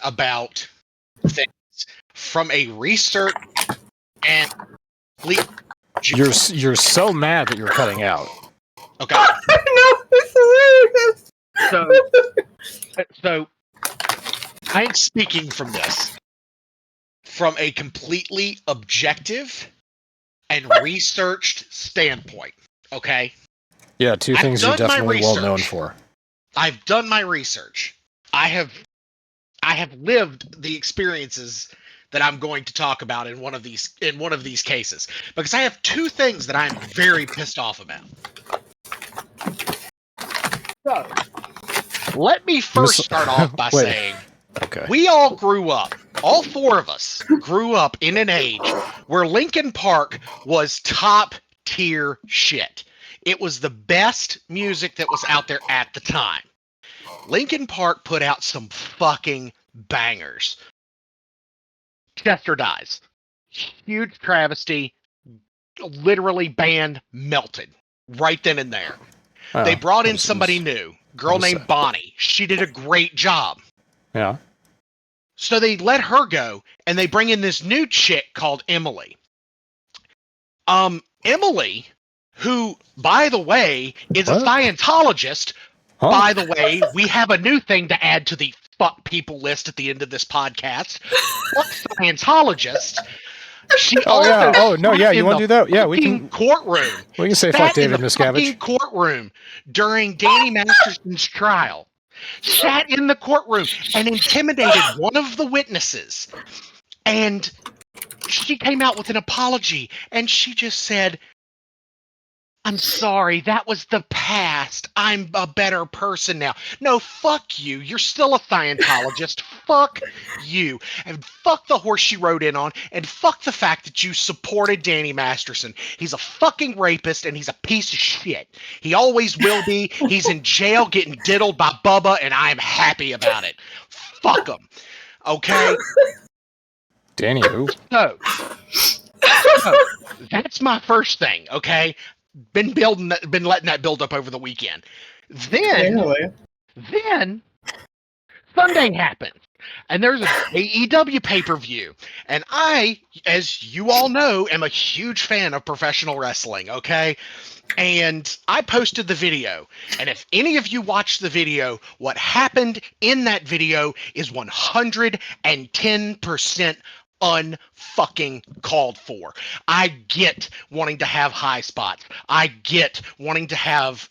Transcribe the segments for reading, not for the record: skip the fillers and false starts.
about things from a research and you're so mad that you're cutting out. Okay. I know, it's hilarious. So I'm speaking from this from a completely objective and researched standpoint. Okay. Yeah, two things you're definitely well known for. I've done my research. I have lived the experiences that I'm going to talk about in one of these cases, because I have two things that I'm very pissed off about. So, let me first start off by saying, we all grew up, all four of us grew up in an age where Linkin Park was top tier shit. It was the best music that was out there at the time. Linkin Park put out some fucking bangers. Chester Dies. Huge travesty. Literally band melted right then and there. They brought in somebody new, girl named Bonnie. She did a great job. Yeah. So they let her go, and they bring in this new chick called Emily. Emily, who, by the way, is a Scientologist. Huh? By the way, we have a new thing to add to the fuck people list at the end of this podcast. Fuck Scientologist. She you want to do that? Yeah, we can. Courtroom. We can say fuck David Miscavige. Courtroom during Danny Masterson's trial. Sat in the courtroom and intimidated one of the witnesses. And she came out with an apology, and she just said, "I'm sorry, that was the past. I'm a better person now." No, fuck you. You're still a Scientologist. Fuck you. And fuck the horse she rode in on, and fuck the fact that you supported Danny Masterson. He's a fucking rapist, and he's a piece of shit. He always will be. He's in jail getting diddled by Bubba, and I'm happy about it. Fuck him. Okay? Danny who? So, that's my first thing, okay? Been letting that build up over the weekend. Then Sunday happened, and there's an AEW pay-per-view, and I, as you all know, am a huge fan of professional wrestling. Okay, and I posted the video, and if any of you watched the video, what happened in that video is 110% unfucking called for. I get wanting to have high spots. I get wanting to have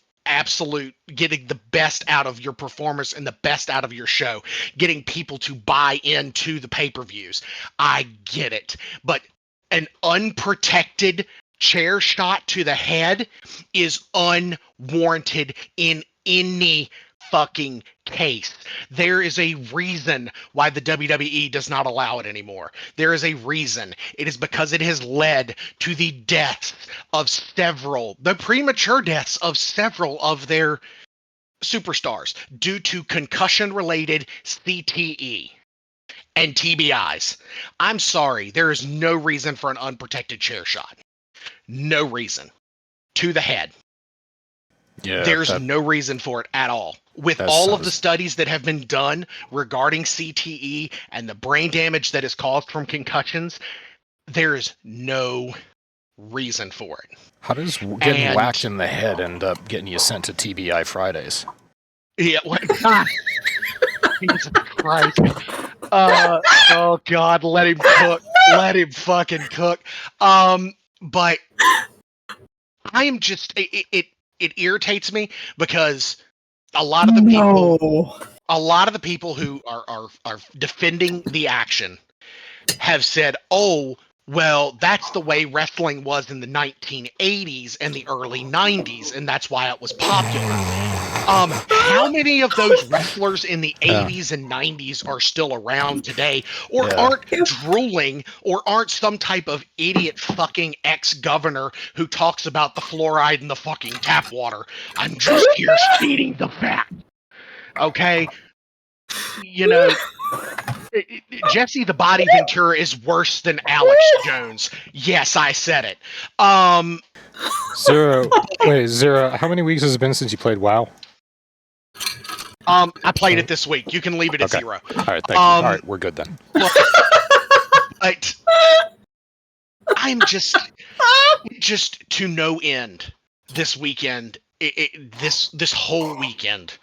getting the best out of your performance and the best out of your show, getting people to buy into the pay-per-views. I get it. But an unprotected chair shot to the head is unwarranted in any fucking case. There is a reason why the WWE does not allow it anymore. There is a reason. It is because it has led to the premature deaths of several of their superstars due to concussion-related CTE and TBIs. I'm sorry, there is no reason for an unprotected chair shot. No reason. To the head. Yeah, there's no reason for it at all. With all of the studies that have been done regarding CTE and the brain damage that is caused from concussions, there is no reason for it. How does getting whacked in the head end up getting you sent to TBI Fridays? Yeah, Jesus Christ. Oh God, let him cook. Let him fucking cook. But I am just it irritates me because a lot of the people who are defending the action have said, "Oh, well, that's the way wrestling was in the 1980s and the early 90s, and that's why it was popular." How many of those wrestlers in the 80s and 90s are still around today, or aren't drooling, or aren't some type of idiot fucking ex-governor who talks about the fluoride in the fucking tap water? I'm just here stating the fact. Okay? You know, Jesse the Body Ventura is worse than Alex Jones. Yes, I said it. Zero, how many weeks has it been since you played WoW? I played it this week. You can leave it at 0. All right, thank you. All right, we're good then. But I'm just to no end this weekend. This whole weekend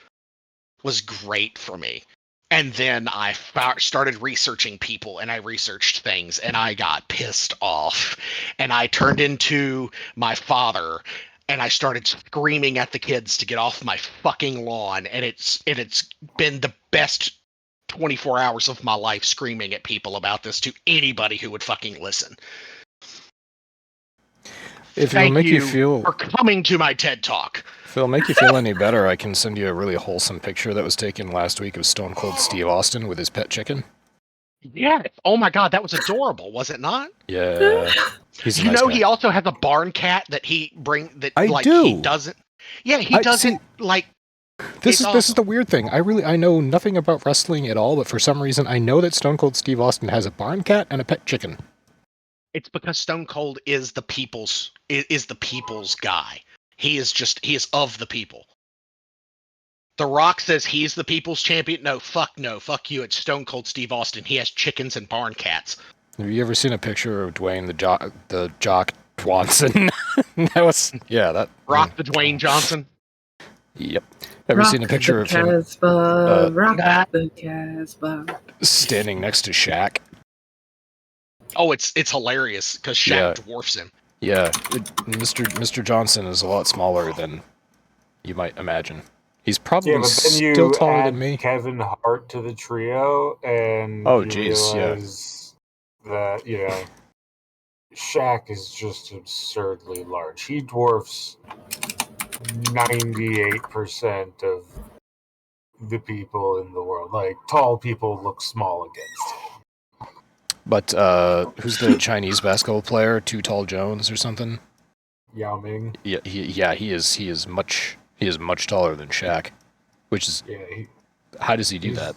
was great for me. And then I started researching people, and I researched things, and I got pissed off, and I turned into my father, and I started screaming at the kids to get off my fucking lawn, and it's been the best 24 hours of my life screaming at people about this to anybody who would fucking listen. If it'll make you feel for coming to my TED Talk. If it'll make you feel any better, I can send you a really wholesome picture that was taken last week of Stone Cold Steve Austin with his pet chicken. Yeah. Oh my God, that was adorable, was it not? Yeah. He's a you nice know guy. he also has a barn cat that he do. He doesn't. Yeah, he doesn't like. This is the weird thing. I know nothing about wrestling at all, but for some reason I know that Stone Cold Steve Austin has a barn cat and a pet chicken. It's because Stone Cold is the people's guy. He is of the people. The Rock says he's the people's champion. No, fuck you. It's Stone Cold Steve Austin. He has chickens and barn cats. Have you ever seen a picture of Dwayne the Jock Swanson? that Rock the Dwayne Johnson. Yep. Ever seen a picture of him? Rock the Casbah. Standing next to Shaq. Oh, it's hilarious because Shaq dwarfs him. Yeah, Mr. Johnson is a lot smaller than you might imagine. He's probably still taller than me. Kevin Hart to the trio, and realize that Shaq is just absurdly large. He dwarfs 98% of the people in the world. Like, tall people look small against him. But who's the Chinese basketball player? Too Tall Jones or something? Yao Ming. Yeah, he is much taller than Shaq, which is how does he do that?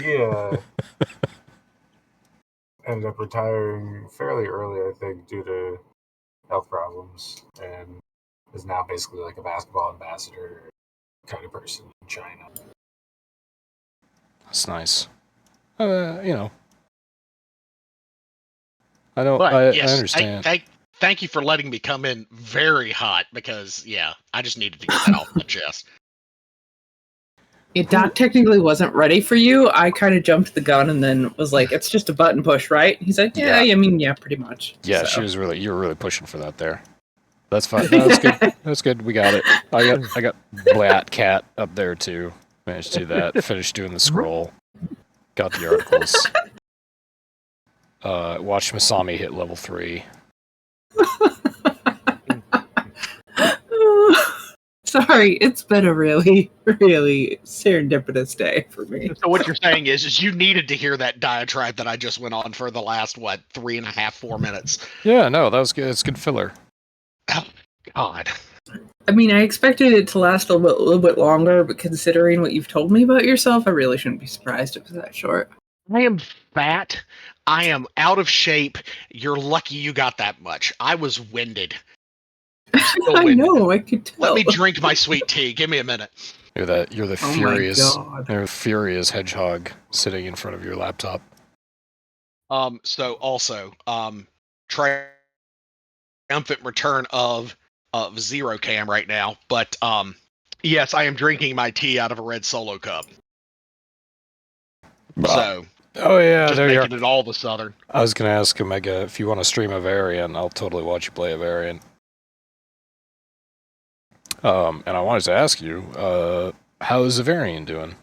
Yeah. Ended up retiring fairly early, I think, due to health problems, and is now basically like a basketball ambassador kind of person in China. That's nice. I understand. Thank you for letting me come in very hot because I just needed to get that off my chest. Doc technically wasn't ready for you. I kind of jumped the gun and then was like, "It's just a button push, right?" He's like, "Yeah, I mean, pretty much." Yeah, so. You were really pushing for that there. That's fine. No, that's good. That's good. We got it. I got Blat Cat up there too. Managed to do that. Finished doing the scroll. Got the articles. Watched Masami hit level 3. Sorry, it's been a really, really serendipitous day for me. So what you're saying is you needed to hear that diatribe that I just went on for the last 3.5, 4 minutes. Yeah, no, that was good. It's good filler. Oh God. I mean, I expected it to last a little bit longer, but considering what you've told me about yourself, I really shouldn't be surprised it was that short. I am fat. I am out of shape. You're lucky you got that much. I was winded. I know, I could tell. Let me drink my sweet tea. Give me a minute. You're the furious hedgehog sitting in front of your laptop. So also, triumphant return of Zero Cam right now, but yes, I am drinking my tea out of a red Solo cup. So, just there you making it all the Southern. I was gonna ask Omega if you want to stream a variant. I'll totally watch you play a variant. And I wanted to ask you, how is the variant doing?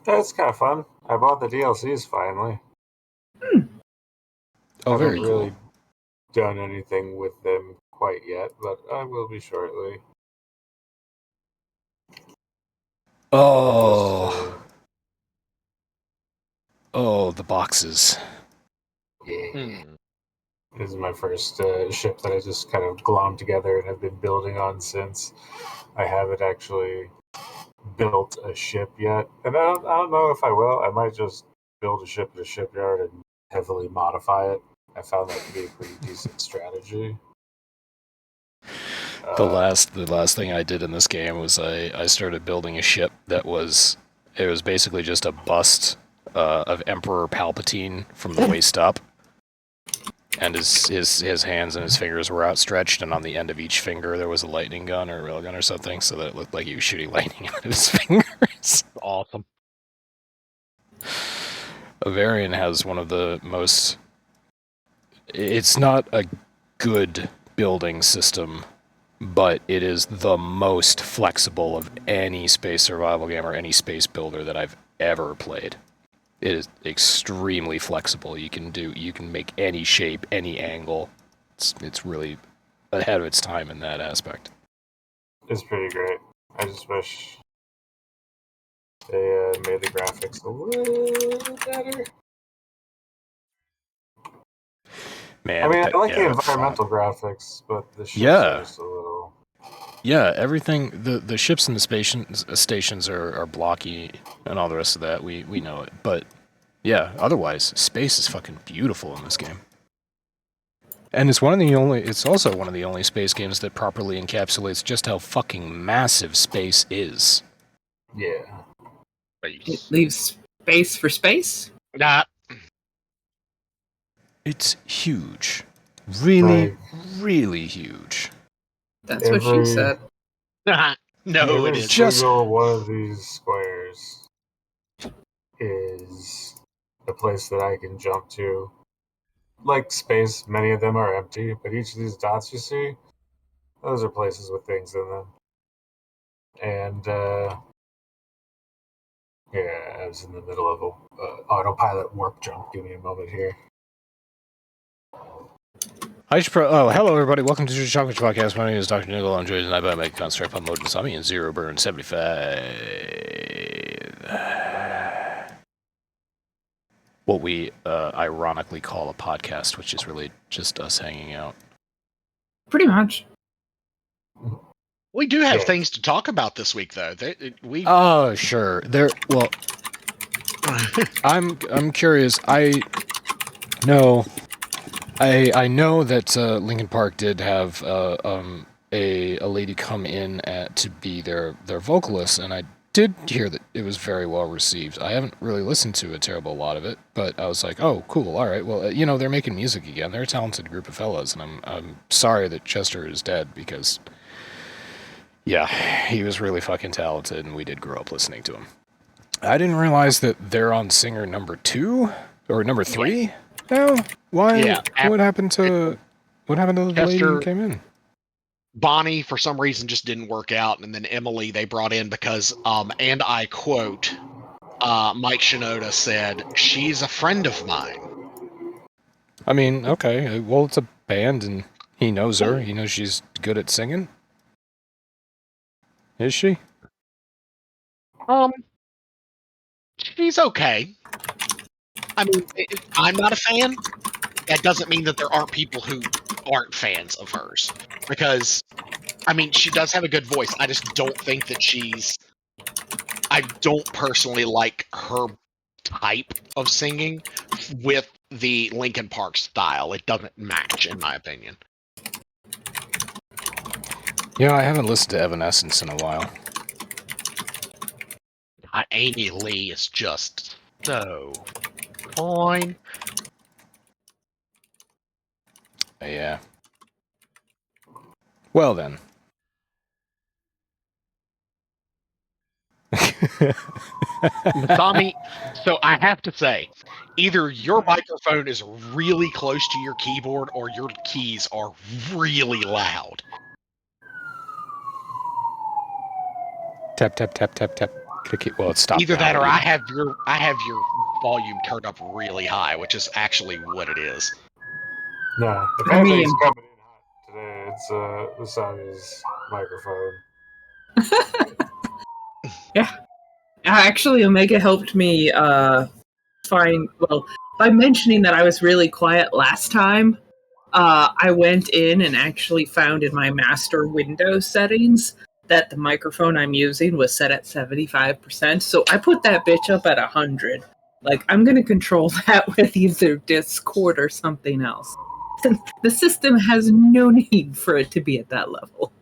That's kind of fun. I bought the DLCs finally. Oh, very cool. Really done anything with them quite yet, but I will be shortly. Oh, the boxes. Yeah. This is my first ship that I just kind of glommed together and have been building on since. I haven't actually built a ship yet, and I don't know if I will. I might just build a ship at a shipyard and heavily modify it. I found that to be a pretty decent strategy. The last thing I did in this game was I started building a ship that was basically just a bust of Emperor Palpatine from the waist up, and his hands and his fingers were outstretched, and on the end of each finger there was a lightning gun or a railgun or something, so that it looked like he was shooting lightning out of his fingers. Awesome. Avarian has one of the most... It's not a good building system, but it is the most flexible of any space survival game or any space builder that I've ever played. It is extremely flexible. You can make any shape, any angle. It's really ahead of its time in that aspect. It's pretty great. I just wish they made the graphics a little better. Man, I mean, I like the environmental graphics, but the ships are just a little... Yeah, everything, the ships and the stations are blocky and all the rest of that, we know it. But, yeah, otherwise, space is fucking beautiful in this game. And it's also one of the only space games that properly encapsulates just how fucking massive space is. Yeah. It leaves space for space? Nah. It's huge. Really, really huge. That's what she said. No, it is. Just one of these squares is a place that I can jump to. Like space, many of them are empty, but each of these dots you see, those are places with things in them. And, yeah, I was in the middle of a autopilot warp jump. Give me a moment here. hello everybody, welcome to the Church of Chonkwij podcast. My name is DrNiggle. I'm joined tonight by OmegaConstruct on Masami and Zero Burn 75. What we ironically call a podcast, which is really just us hanging out. Pretty much. We do have things to talk about this week, though. Oh, sure. Well, I'm curious. I know that Linkin Park did have a lady come in to be their vocalist, and I did hear that it was very well received. I haven't really listened to a terrible lot of it, but I was like, oh, cool, all right. Well, they're making music again. They're a talented group of fellas, and I'm sorry that Chester is dead because, yeah, he was really fucking talented, and we did grow up listening to him. I didn't realize that they're on singer number 2 or number 3 now. Why? Yeah, what happened to the lady who came in? Bonnie, for some reason, just didn't work out, and then Emily they brought in because, and I quote, Mike Shinoda said, "She's a friend of mine." I mean, okay, well, it's a band, and he knows her. He knows she's good at singing. Is she? She's okay. I mean, I'm not a fan. That doesn't mean that there aren't people who aren't fans of hers. Because, I mean, she does have a good voice. I just don't think that I don't personally like her type of singing with the Linkin Park style. It doesn't match, in my opinion. Yeah, I haven't listened to Evanescence in a while. Amy Lee is just so fine. Yeah. Well then. Masami, so I have to say, either your microphone is really close to your keyboard or your keys are really loud. Tap tap tap tap tap. Well, it stopped. Either that or I have your volume turned up really high, which is actually what it is. No, apparently it's coming in hot today. It's Masami's microphone. Yeah. Actually, Omega helped me find, well, by mentioning that I was really quiet last time, I went in and actually found in my master Windows settings that the microphone I'm using was set at 75%, so I put that bitch up at 100. Like, I'm going to control that with either Discord or something else. The system has no need for it to be at that level.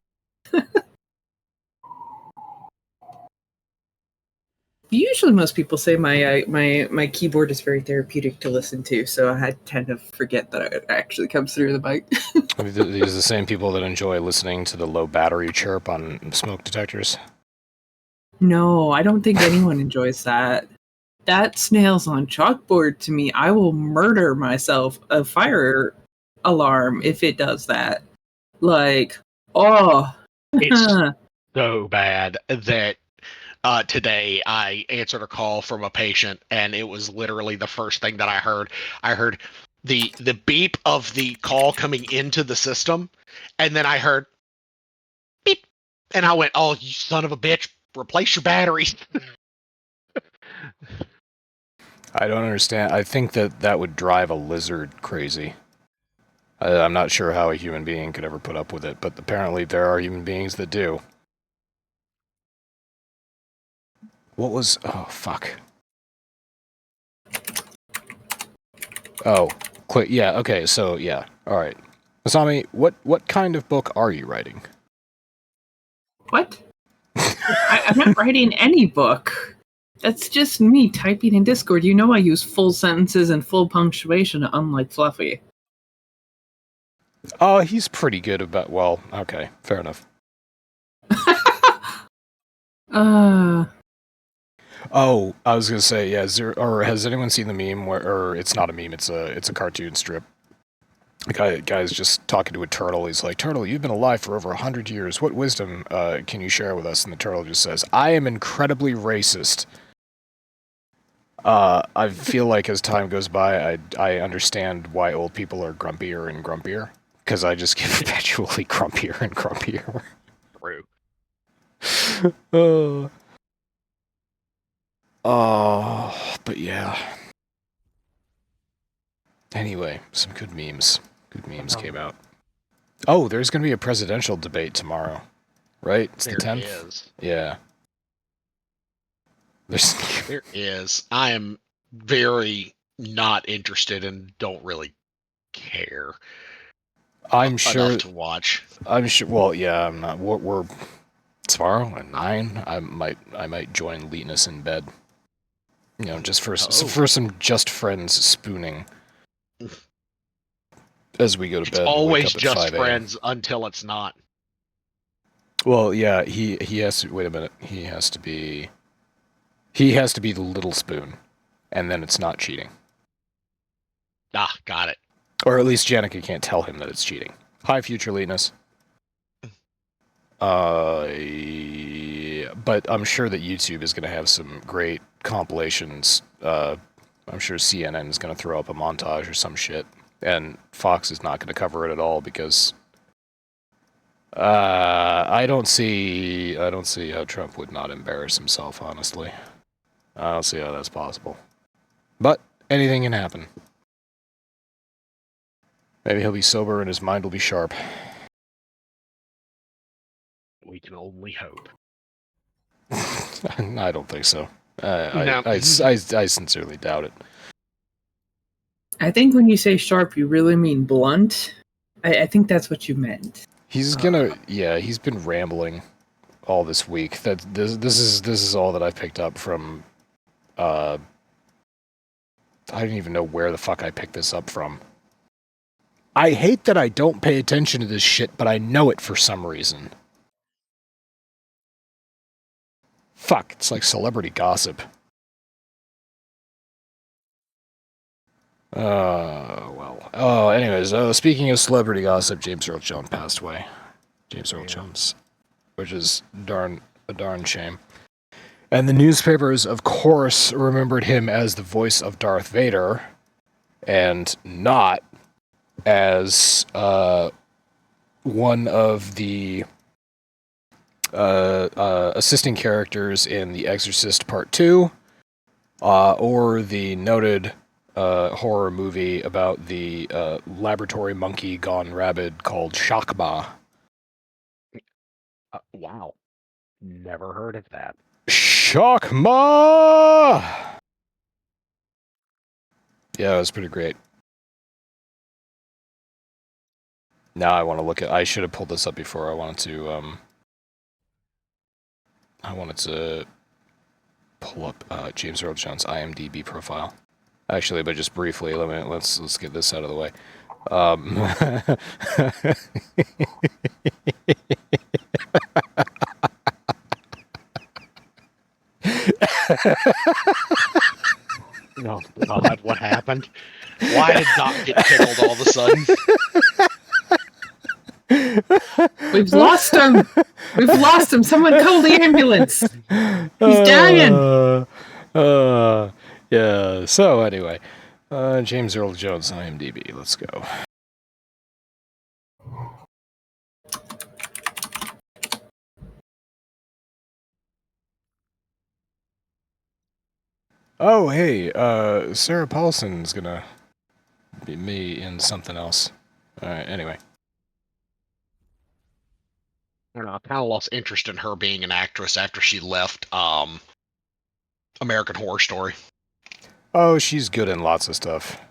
Usually, most people say my keyboard is very therapeutic to listen to, so I tend to forget that it actually comes through the mic. These are the same people that enjoy listening to the low battery chirp on smoke detectors. No, I don't think anyone enjoys that. That snails on chalkboard to me. I will murder myself a fire alarm if it does that. Like, oh. It's so bad that today I answered a call from a patient, and it was literally the first thing that I heard. I heard the beep of the call coming into the system, and then I heard beep, and I went, "Oh, you son of a bitch! Replace your batteries." I don't understand. I think that would drive a lizard crazy. I'm not sure how a human being could ever put up with it, but apparently there are human beings that do. What was... Oh, fuck. Oh, yeah, okay, so, yeah, alright. Masami, what kind of book are you writing? What? I'm not writing any book. That's just me typing in Discord. You know I use full sentences and full punctuation, unlike Fluffy. Oh, he's pretty good about... Well, okay, fair enough. Oh, I was gonna say, yeah, or has anyone seen the meme where... Or it's not a meme, it's a cartoon strip. The guy's just talking to a turtle. He's like, "Turtle, you've been alive for over 100 years. What wisdom can you share with us?" And the turtle just says, "I am incredibly racist." I feel like as time goes by, I understand why old people are grumpier and grumpier, because I just get perpetually grumpier and grumpier. True. But yeah. Anyway, some good memes. Good memes came out. Oh, there's going to be a presidential debate tomorrow, right? It's the 10th? Is. Yeah. There is. I am very not interested and don't really care. I'm sure enough to watch. I'm sure. Well, yeah, I'm not. We're tomorrow at 9. I might join Leetness in bed. You know, just for some just friends spooning as we go to bed. It's always wake up at just 5 friends until it's not. Well, yeah, he has to. Wait a minute. He has to be the little spoon, and then it's not cheating. Ah, got it. Or at least Janica can't tell him that it's cheating. Hi, future Leetness. But I'm sure that YouTube is going to have some great compilations. I'm sure CNN is going to throw up a montage or some shit, and Fox is not going to cover it at all because I don't see how Trump would not embarrass himself. Honestly, I don't see how that's possible. But anything can happen. Maybe he'll be sober and his mind will be sharp. We can only hope. I don't think so. No. I sincerely doubt it. I think when you say sharp, you really mean blunt. I think that's what you meant. He's gonna, yeah. He's been rambling all this week. That this is all that I picked up from. I don't even know where the fuck I picked this up from. I hate that I don't pay attention to this shit, but I know it for some reason. Fuck, it's like celebrity gossip. Well. Oh, anyways, speaking of celebrity gossip, James Earl Jones passed away. James Earl Jones. Which is a darn shame. And the newspapers, of course, remembered him as the voice of Darth Vader, and not as one of the assisting characters in The Exorcist Part 2, or the noted horror movie about the laboratory monkey gone rabid called Shakma. Wow. Never heard of that. Shakma! Yeah, it was pretty great. Now I want to look at... I should have pulled this up before. I wanted to I wanted to pull up James Earl Jones' IMDb profile. Actually, but just briefly, let's get this out of the way. Oh God, what happened? Why did Doc get tickled all of a sudden? We've lost him. We've lost him. Someone call the ambulance. He's dying. Yeah. So anyway, James Earl Jones IMDb. Let's go. Oh, hey, Sarah Paulson's gonna be me in something else. Alright, anyway. I don't know, I kind of lost interest in her being an actress after she left American Horror Story. Oh, she's good in lots of stuff.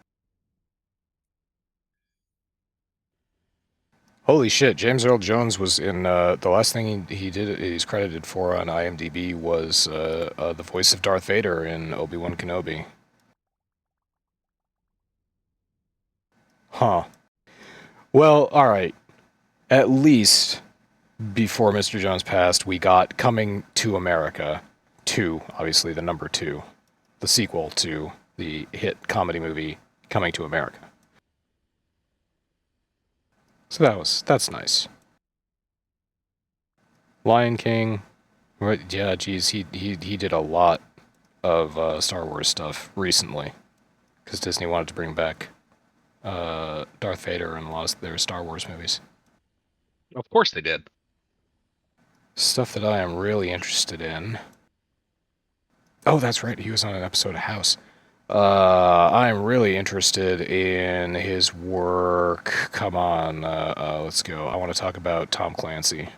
Holy shit, James Earl Jones was in, the last thing he's credited for on IMDb was, the voice of Darth Vader in Obi-Wan Kenobi. Huh. Well, alright. At least, before Mr. Jones passed, we got Coming to America 2, obviously the number 2. The sequel to the hit comedy movie Coming to America. So that's nice. Lion King, right? Yeah, geez, he did a lot of Star Wars stuff recently, because Disney wanted to bring back Darth Vader in a lot of their Star Wars movies. Of course they did. Stuff that I am really interested in. Oh, that's right, he was on an episode of House. I'm really interested in his work. Come on, let's go. I want to talk about Tom Clancy.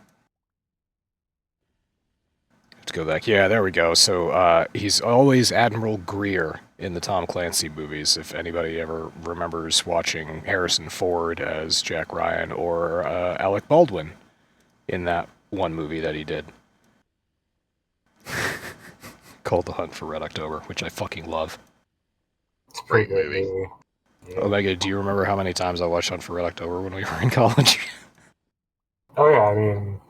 Let's go back. Yeah, there we go. So, he's always Admiral Greer in the Tom Clancy movies, if anybody ever remembers watching Harrison Ford as Jack Ryan or Alec Baldwin in that one movie that he did. Called The Hunt for Red October, which I fucking love. It's a pretty good movie. Yeah. Omega, do you remember how many times I watched Hunt for Red October when we were in college? Oh yeah, I mean,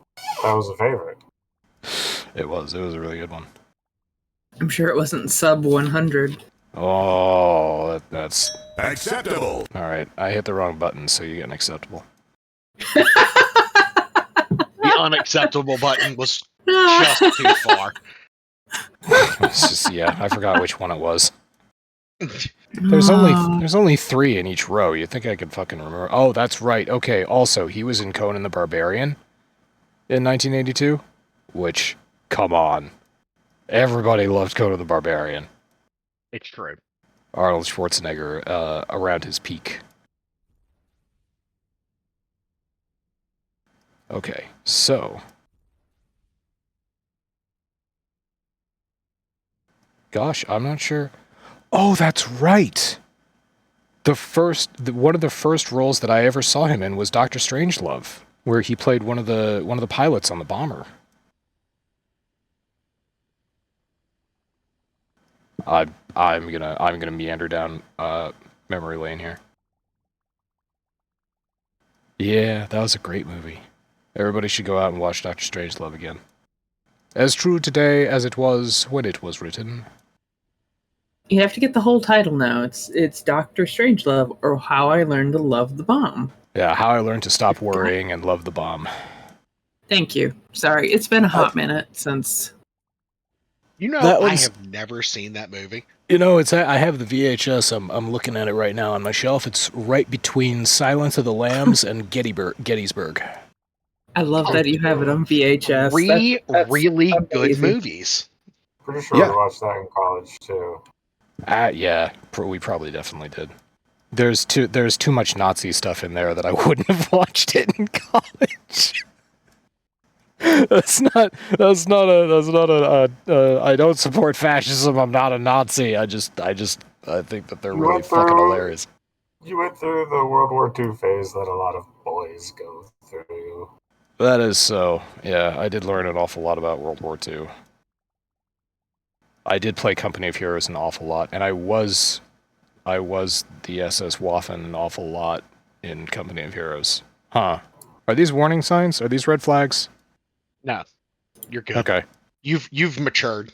that was a favorite. It was a really good one. I'm sure it wasn't sub 100. Oh, that's... Acceptable. Alright, I hit the wrong button, so you get an acceptable. The unacceptable button was just too far. It's just, yeah, I forgot which one it was. There's only 3 in each row. You'd think I could fucking remember. Oh, that's right. Okay, also, he was in Conan the Barbarian in 1982, which, come on. Everybody loved Conan the Barbarian. It's true. Arnold Schwarzenegger around his peak. Okay, so... Gosh, I'm not sure... Oh, that's right! One of the first roles that I ever saw him in was Dr. Strangelove, where he played one of the pilots on the bomber. I'm gonna meander down memory lane here. Yeah, that was a great movie. Everybody should go out and watch Dr. Strangelove again. As true today as it was when it was written. You have to get the whole title now. It's Dr. Strangelove, or How I Learned to Love the Bomb. Yeah, How I Learned to Stop Worrying and Love the Bomb. Thank you. Sorry, it's been a hot minute since... You know, That I one's- have never seen that movie. You know, I have the VHS. I'm looking at it right now on my shelf. It's right between Silence of the Lambs and Gettysburg. I love that you have it on VHS. That's really good amazing. movies. Pretty sure Yeah. we watched that in college too. Yeah, we probably definitely did. There's too much Nazi stuff in there that I wouldn't have watched it in college. That's not a I don't support fascism. I'm not a Nazi. I think that they're You really went fucking through- hilarious. You went through the World War II phase that a lot of boys go through. That is so. Yeah, I did learn an awful lot about World War II. I did play Company of Heroes an awful lot, and I was the SS Waffen an awful lot in Company of Heroes. Huh. Are these warning signs? Are these red flags? No, you're good. Okay. You've matured.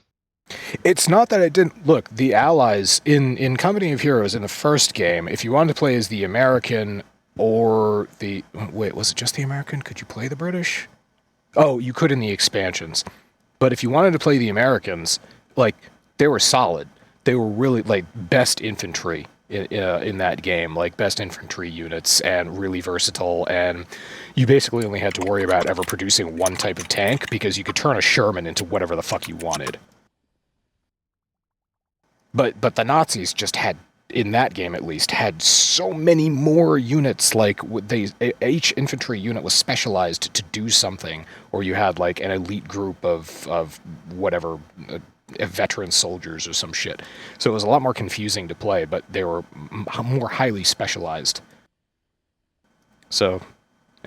It's not that I didn't... Look, the Allies in Company of Heroes in the first game, if you wanted to play as the American or the... Wait, was it just the American? Could you play the British? Oh, you could in the expansions. But if you wanted to play the Americans, like, they were solid. They were really, like, best infantry in that game, like, best infantry units, and really versatile, and you basically only had to worry about ever producing one type of tank, because you could turn a Sherman into whatever the fuck you wanted. But the Nazis just had, in that game at least, had so many more units. Like each infantry unit was specialized to do something, or you had like an elite group of whatever veteran soldiers or some shit. So it was a lot more confusing to play, but they were more highly specialized. So,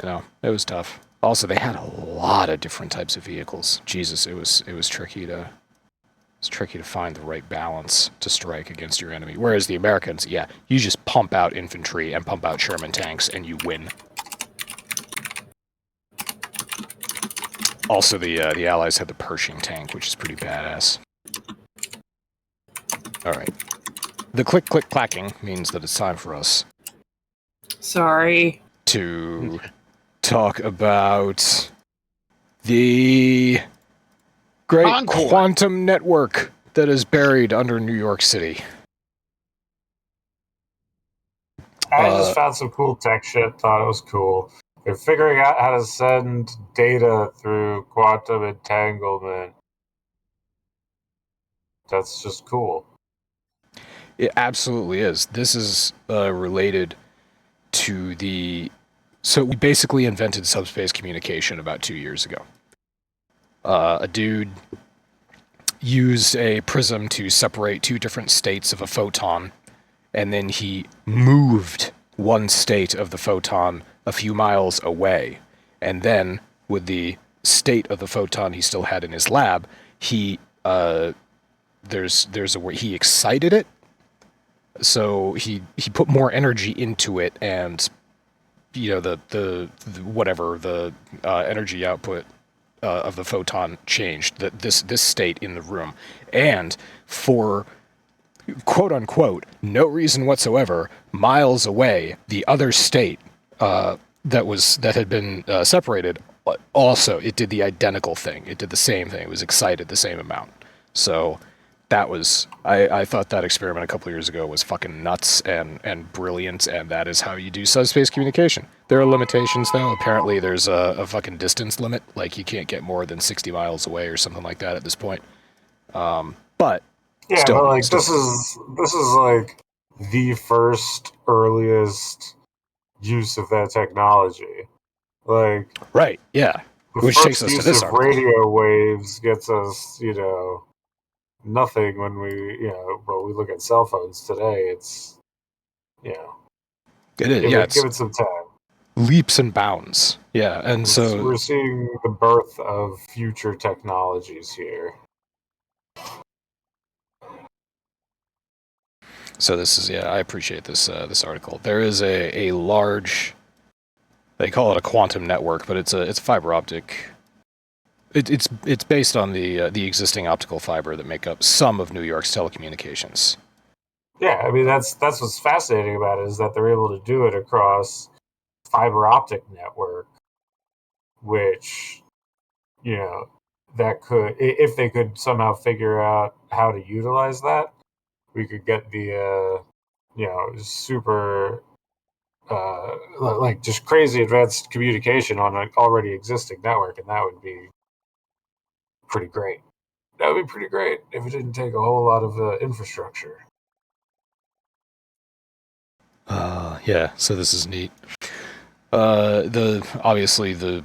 you know, it was tough. Also, they had a lot of different types of vehicles. Jesus, it was tricky to. It's tricky to find the right balance to strike against your enemy. Whereas the Americans, yeah, you just pump out infantry and pump out Sherman tanks and you win. Also, the Allies had the Pershing tank, which is pretty badass. All right. The click, click, clacking means that it's time for us. Sorry. To talk about the great Encore. quantum network that is buried under New York City. I just found some cool tech shit, thought it was cool. They're figuring out how to send data through quantum entanglement. That's just cool. It absolutely is. This is related to the... So we basically invented subspace communication about 2 years ago. A dude used a prism to separate two different states of a photon, and then he moved one state of the photon a few miles away. And then, with the state of the photon he still had in his lab, he there's a way he excited it. So he put more energy into it, and you know the whatever the energy output of the photon changed this state in the room, and for quote unquote no reason whatsoever, miles away, the other state that had been separated, also it did the identical thing. It did the same thing. It was excited the same amount. So that was I thought that experiment a couple of years ago was fucking nuts and brilliant, and that is how you do subspace communication. There are limitations though. Apparently there's a fucking distance limit, like you can't get more than 60 miles away or something like that at this point. But yeah, still, but like this is like the first earliest use of that technology. Like right, yeah. the Which first takes us to use this of article. radio waves gets us, nothing when but we look at cell phones today. It's, It is, give it some time. Leaps and bounds. Yeah, and so We're seeing the birth of future technologies here. So this is, I appreciate this this article. There is a large, they call it a quantum network, but it's a fiber optic. It's based on the existing optical fiber that make up some of New York's telecommunications. Yeah, I mean that's what's fascinating about it, is that they're able to do it across fiber optic network, which that could, if they could somehow figure out how to utilize that, we could get the super like just crazy advanced communication on an already existing network, and that would be pretty great. That would be pretty great if it didn't take a whole lot of infrastructure. Yeah, so this is neat. Obviously the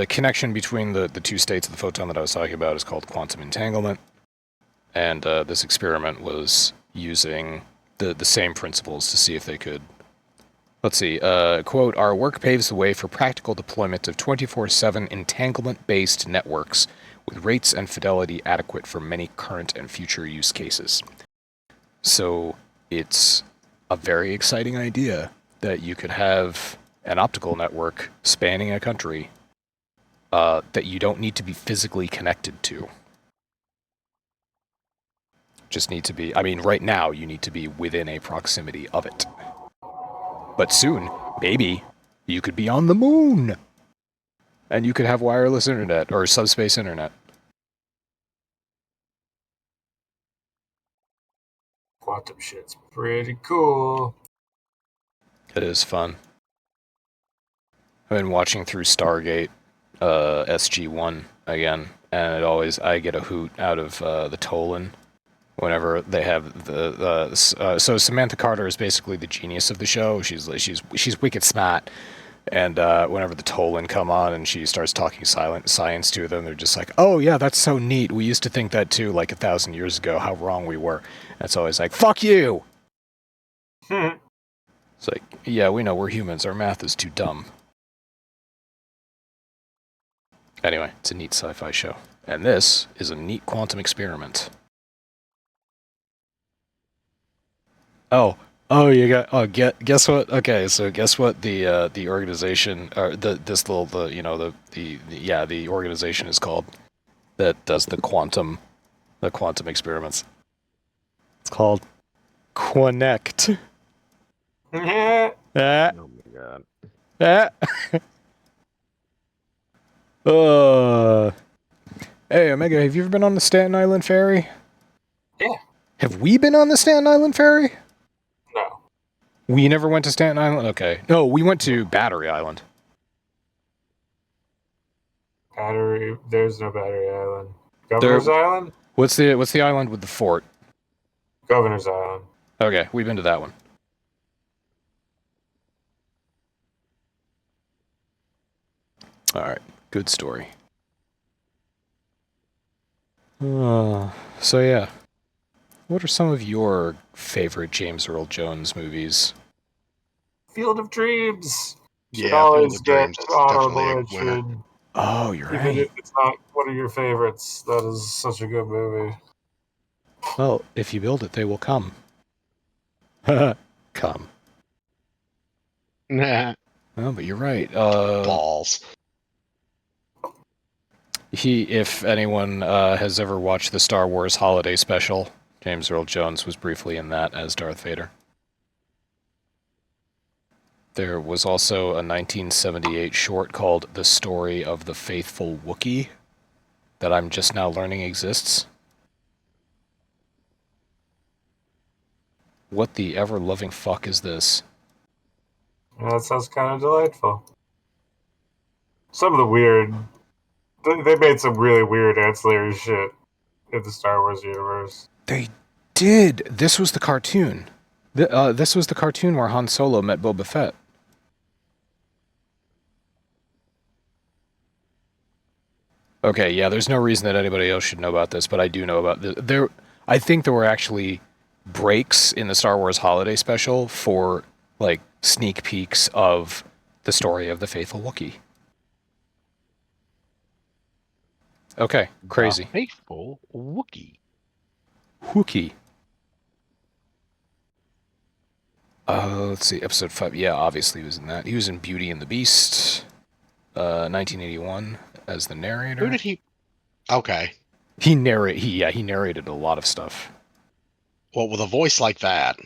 connection between the two states of the photon that I was talking about is called quantum entanglement, and this experiment was using the same principles to see if they could Let's see. Quote, our work paves the way for practical deployment of 24/7 entanglement-based networks with rates and fidelity adequate for many current and future use cases. So it's a very exciting idea that you could have an optical network spanning a country that you don't need to be physically connected to. Just need to be, I mean, right now you need to be within a proximity of it. But soon, maybe, you could be on the moon. And you could have wireless internet or subspace internet. Quantum shit's pretty cool. It is fun. I've been watching through Stargate SG-1 again, and I get a hoot out of the Tolan whenever they have so Samantha Carter is basically the genius of the show. She's wicked smart, and whenever the Tolan come on and she starts talking science to them, they're just like, "Oh yeah, that's so neat. We used to think that too, like 1,000 years ago. How wrong we were." And it's always like, "Fuck you." It's like, yeah, we know we're humans. Our math is too dumb. Anyway, it's a neat sci-fi show, and this is a neat quantum experiment. Guess what? Okay, so guess what the organization or the organization is called that does the quantum experiments. It's called Quanect. Yeah. Ah, Oh my god. ah. Hey, Omega, have you ever been on the Staten Island ferry? Yeah. Have we been on the Staten Island ferry? No. We never went to Staten Island? Okay. No, we went to Battery Island. There's no Battery Island. Governor's Island? What's the island with the fort? Governor's Island. Okay, we've been to that one. Alright, good story. So yeah. What are some of your favorite James Earl Jones movies? Field of Dreams. Should Yeah, Field always of get Dreams an is honorable definitely a winner. mention. Oh, you're Even right. if it's not one of your favorites, that is such a good movie. Well, if you build it, they will come. Come. Nah, Oh, but you're right. balls. If anyone has ever watched the Star Wars Holiday Special, James Earl Jones was briefly in that as Darth Vader. There was also a 1978 short called The Story of the Faithful Wookiee that I'm just now learning exists. What the ever-loving fuck is this? Yeah, that sounds kind of delightful. Some of the weird... They made some really weird ancillary shit in the Star Wars universe. They did! This was the cartoon. This was the cartoon where Han Solo met Boba Fett. Okay, yeah, there's no reason that anybody else should know about this, but I do know about this. I think there were actually breaks in the Star Wars Holiday Special for, like, sneak peeks of the story of the Faithful Wookiee. Okay, crazy. The faithful Wookiee. Wookiee. Let's see, episode 5. Yeah, obviously he was in that. He was in Beauty and the Beast, 1981, as the narrator. Who did he? Okay. He narrated a lot of stuff. Well, with a voice like that.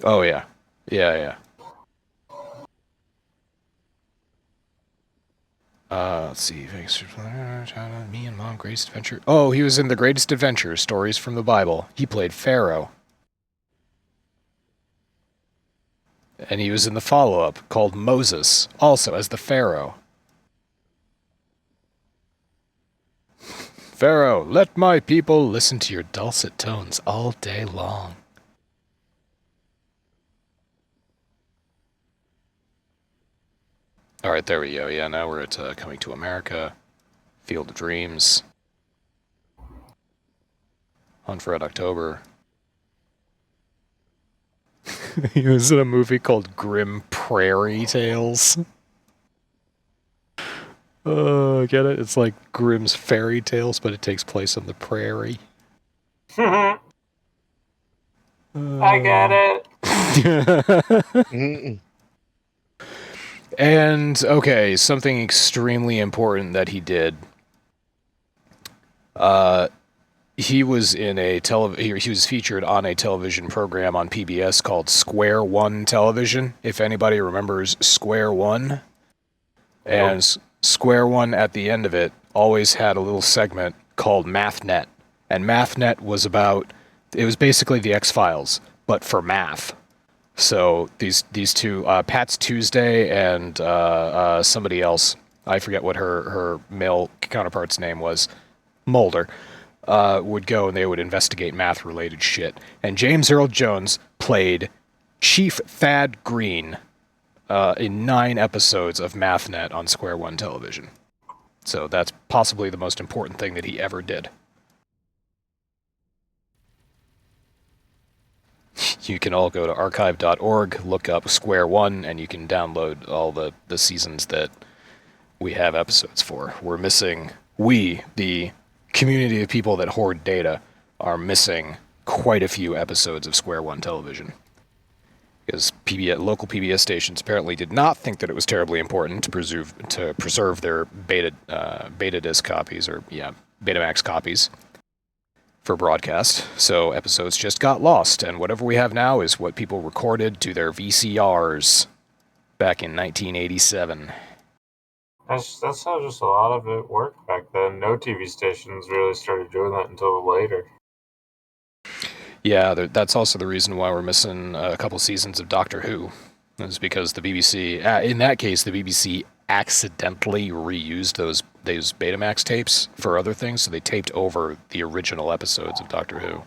Oh, yeah. Yeah. Let's see. Me and Mom, Greatest Adventure. Oh, he was in The Greatest Adventure, Stories from the Bible. He played Pharaoh. And he was in the follow-up called Moses, also as the Pharaoh. Pharaoh, let my people listen to your dulcet tones all day long. All right, there we go. Yeah, now we're at Coming to America, Field of Dreams, Hunt for Red October. He was in a movie called Grim Prairie Tales. Get it? It's like Grimm's fairy tales, but it takes place on the prairie. I get it. And okay, something extremely important that he did. He was in a he was featured on a television program on PBS called Square One Television. If anybody remembers Square One, and Square One at the end of it always had a little segment called MathNet, and MathNet was it was basically the X-Files, but for math. So these two, Pat's Tuesday and somebody else, I forget what her male counterpart's name was, Mulder, would go and they would investigate math-related shit. And James Earl Jones played Chief Thad Green in 9 episodes of MathNet on Square One Television. So that's possibly the most important thing that he ever did. You can all go to archive.org, look up Square One, and you can download all the seasons that we have episodes for. We, the community of people that hoard data, are missing quite a few episodes of Square One Television. Because local PBS stations apparently did not think that it was terribly important to preserve their beta disc copies, or Betamax copies, for broadcast, so episodes just got lost, and whatever we have now is what people recorded to their VCRs back in 1987. That's how just a lot of it worked back then. No TV stations really started doing that until later. Yeah, that's also the reason why we're missing a couple seasons of Doctor Who. Is because the BBC, in that case, the BBC accidentally reused those Betamax tapes for other things, so they taped over the original episodes of Doctor Who.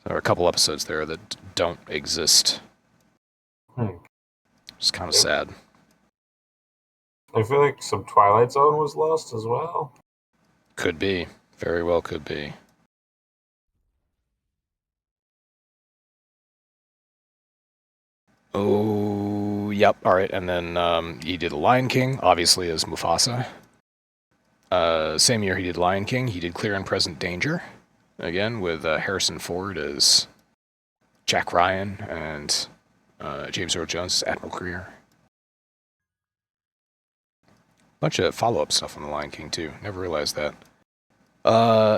There are a couple episodes there that don't exist. It's kind of sad. I feel like some Twilight Zone was lost as well. Could be. Very well could be. Oh, yep. All right. And then he did Lion King, obviously, as Mufasa. Same year he did Lion King, he did Clear and Present Danger, again, with Harrison Ford as Jack Ryan and James Earl Jones as Admiral Greer. Bunch of follow-up stuff on The Lion King, too. Never realized that.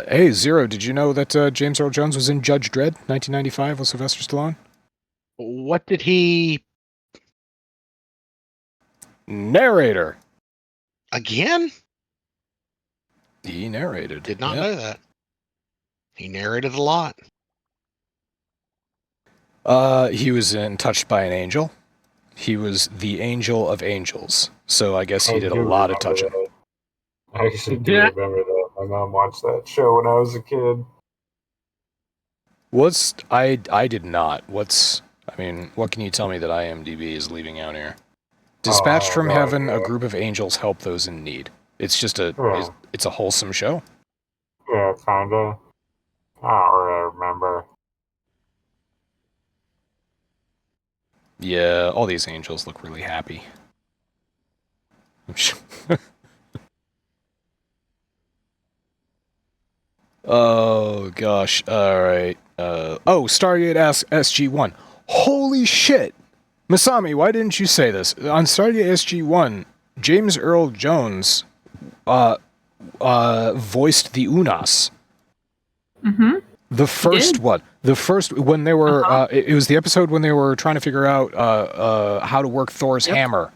Hey, Zero, did you know that James Earl Jones was in Judge Dredd, 1995, with Sylvester Stallone? What did he... Narrator! Again? He narrated. Did not know that. He narrated a lot. He was in Touched by an Angel. He was the Angel of Angels. So I guess he did a lot of touching. That. I actually do remember that. My mom watched that show when I was a kid. I did not. What can you tell me that IMDb is leaving out here? Dispatched from Heaven, a group of angels help those in need. It's just it's a wholesome show. Yeah, kinda. I don't really remember. Yeah, all these angels look really happy. Oh, gosh. Alright. Stargate SG-1. Holy shit! Masami, why didn't you say this? On Stargate SG-1, James Earl Jones voiced the Unas. Mm-hmm. The first one. The first, when they were, it was the episode when they were trying to figure out how to work Thor's hammer.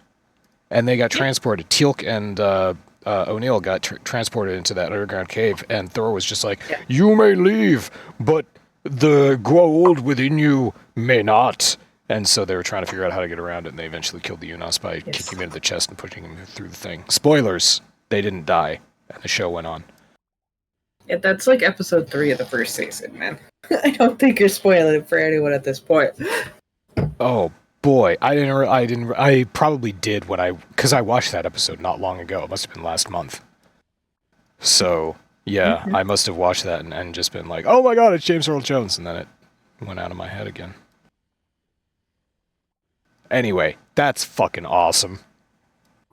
And they got transported. Teal'c and O'Neill got transported into that underground cave, and Thor was just like, "You may leave, but the Goa'uld within you may not." And so they were trying to figure out how to get around it, and they eventually killed the Unas by kicking him into the chest and pushing him through the thing. Spoilers, they didn't die, and the show went on. Yeah, that's like episode 3 of the first season, man. I don't think you're spoiling it for anyone at this point. Oh boy, I probably did because I watched that episode not long ago. It must have been last month. So yeah, I must have watched that and just been like, "Oh my god, it's James Earl Jones," and then it went out of my head again. Anyway, that's fucking awesome.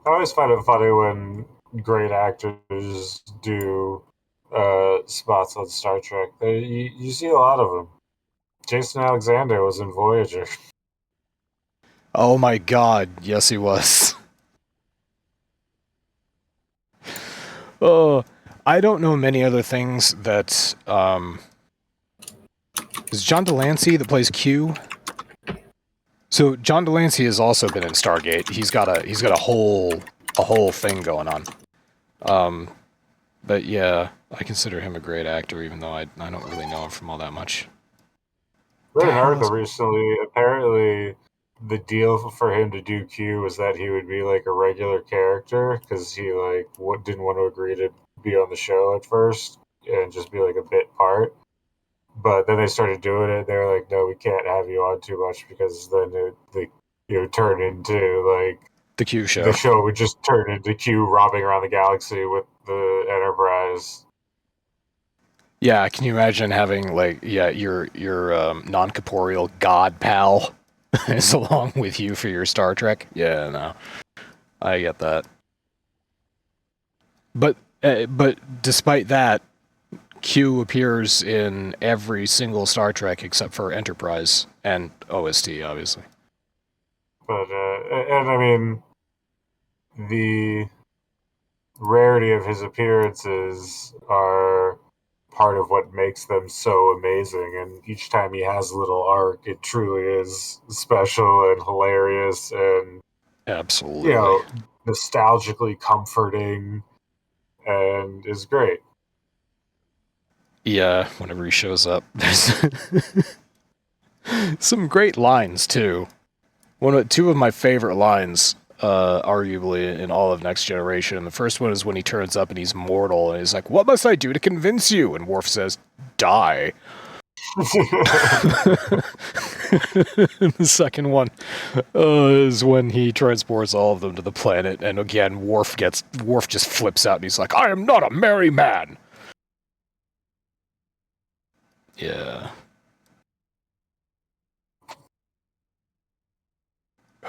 I always find it funny when great actors do spots on Star Trek. You see a lot of them. Jason Alexander was in Voyager. Oh my god, yes he was. Oh, I don't know many other things that, is John Delancey that plays Q? So John Delancey has also been in Stargate. He's got a whole thing going on. But yeah, I consider him a great actor, even though I don't really know him from all that much. Read an article recently. Apparently, the deal for him to do Q was that he would be like a regular character because he like didn't want to agree to be on the show at first and just be like a bit part. But then they started doing it. They were like, "No, we can't have you on too much because then it turn into like the Q show. The show would just turn into Q robbing around the galaxy with the Enterprise." Yeah, can you imagine having like your non-corporeal god pal is along with you for your Star Trek? Yeah, no, I get that. But despite that, Q appears in every single Star Trek except for Enterprise and OST, obviously. But and I mean, the rarity of his appearances are part of what makes them so amazing. And each time he has a little arc, it truly is special and hilarious and absolutely, nostalgically comforting and is great. Yeah, whenever he shows up, there's some great lines too. Two of my favorite lines, arguably in all of Next Generation. The first one is when he turns up and he's mortal, and he's like, "What must I do to convince you?" And Worf says, "Die." The second one is when he transports all of them to the planet, and again, Worf just flips out, and he's like, "I am not a merry man." Yeah.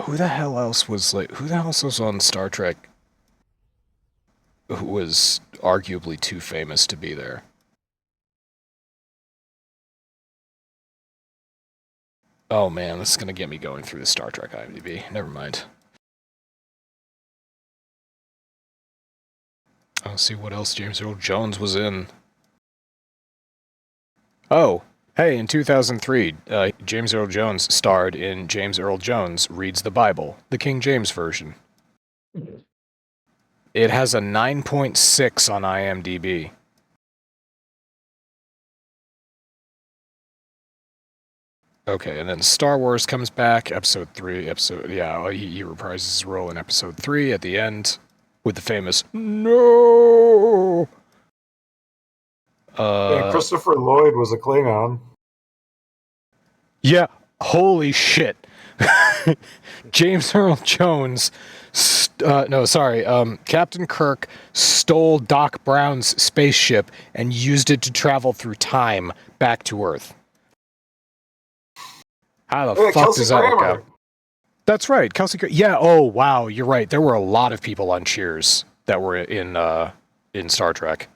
Who the hell else was on Star Trek who was arguably too famous to be there? Oh man, this is gonna get me going through the Star Trek IMDb. Never mind. I'll see what else James Earl Jones was in. Oh, hey, in 2003, James Earl Jones starred in James Earl Jones Reads the Bible, the King James version. It has a 9.6 on IMDb. Okay, and then Star Wars comes back, episode 3, he reprises his role in episode 3 at the end with the famous "No!" Christopher Lloyd was a Klingon. Yeah, holy shit. James Earl Jones, Captain Kirk stole Doc Brown's spaceship and used it to travel through time back to Earth. How the fuck does that work out? That's right, Kelsey Grammer. Yeah, oh wow, you're right. There were a lot of people on Cheers that were in Star Trek.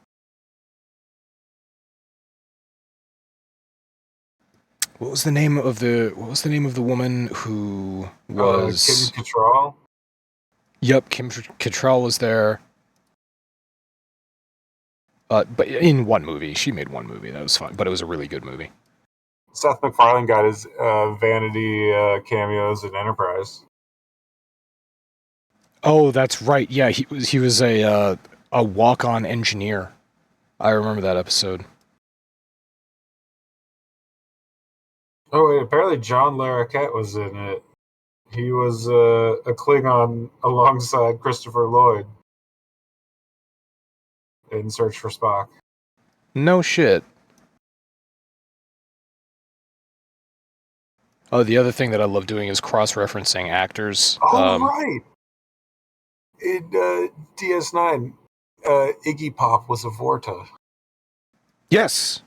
What was the name of the woman who was Kim Cattrall? Yep, Kim Cattrall was there. But in one movie. She made one movie. That was fun, but it was a really good movie. Seth MacFarlane got his vanity cameos in Enterprise. Oh, that's right. Yeah, he was a walk-on engineer. I remember that episode. Oh, wait, apparently John Larroquette was in it. He was a Klingon alongside Christopher Lloyd in Search for Spock. No shit. Oh, the other thing that I love doing is cross-referencing actors. Oh, right! In DS9, Iggy Pop was a Vorta. Yes!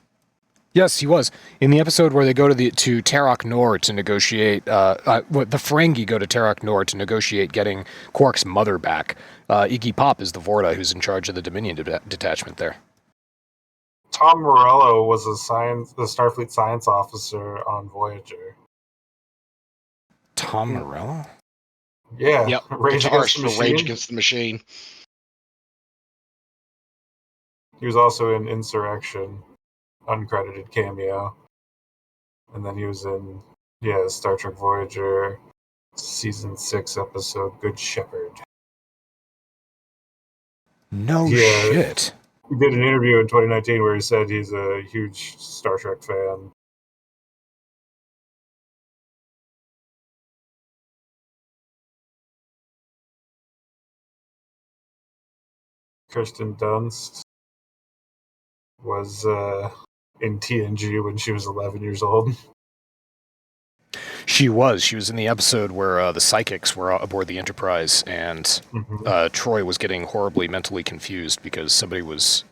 Yes, he was. In the episode where they go to Terok Nor to negotiate, the Ferengi go to Terok Nor to negotiate getting Quark's mother back. Iggy Pop is the Vorta who's in charge of the Dominion detachment there. Tom Morello was the Starfleet science officer on Voyager. Tom Morello? Yeah. Yep. Rage Against the For Machine. Rage Against the Machine. He was also in Insurrection, uncredited cameo. And then he was in, Star Trek Voyager, Season 6 episode Good Shepherd. No shit. He did an interview in 2019 where he said he's a huge Star Trek fan. Kirsten Dunst was in TNG when she was 11 years old. She was in the episode where the psychics were aboard the Enterprise, and Troy was getting horribly mentally confused because somebody was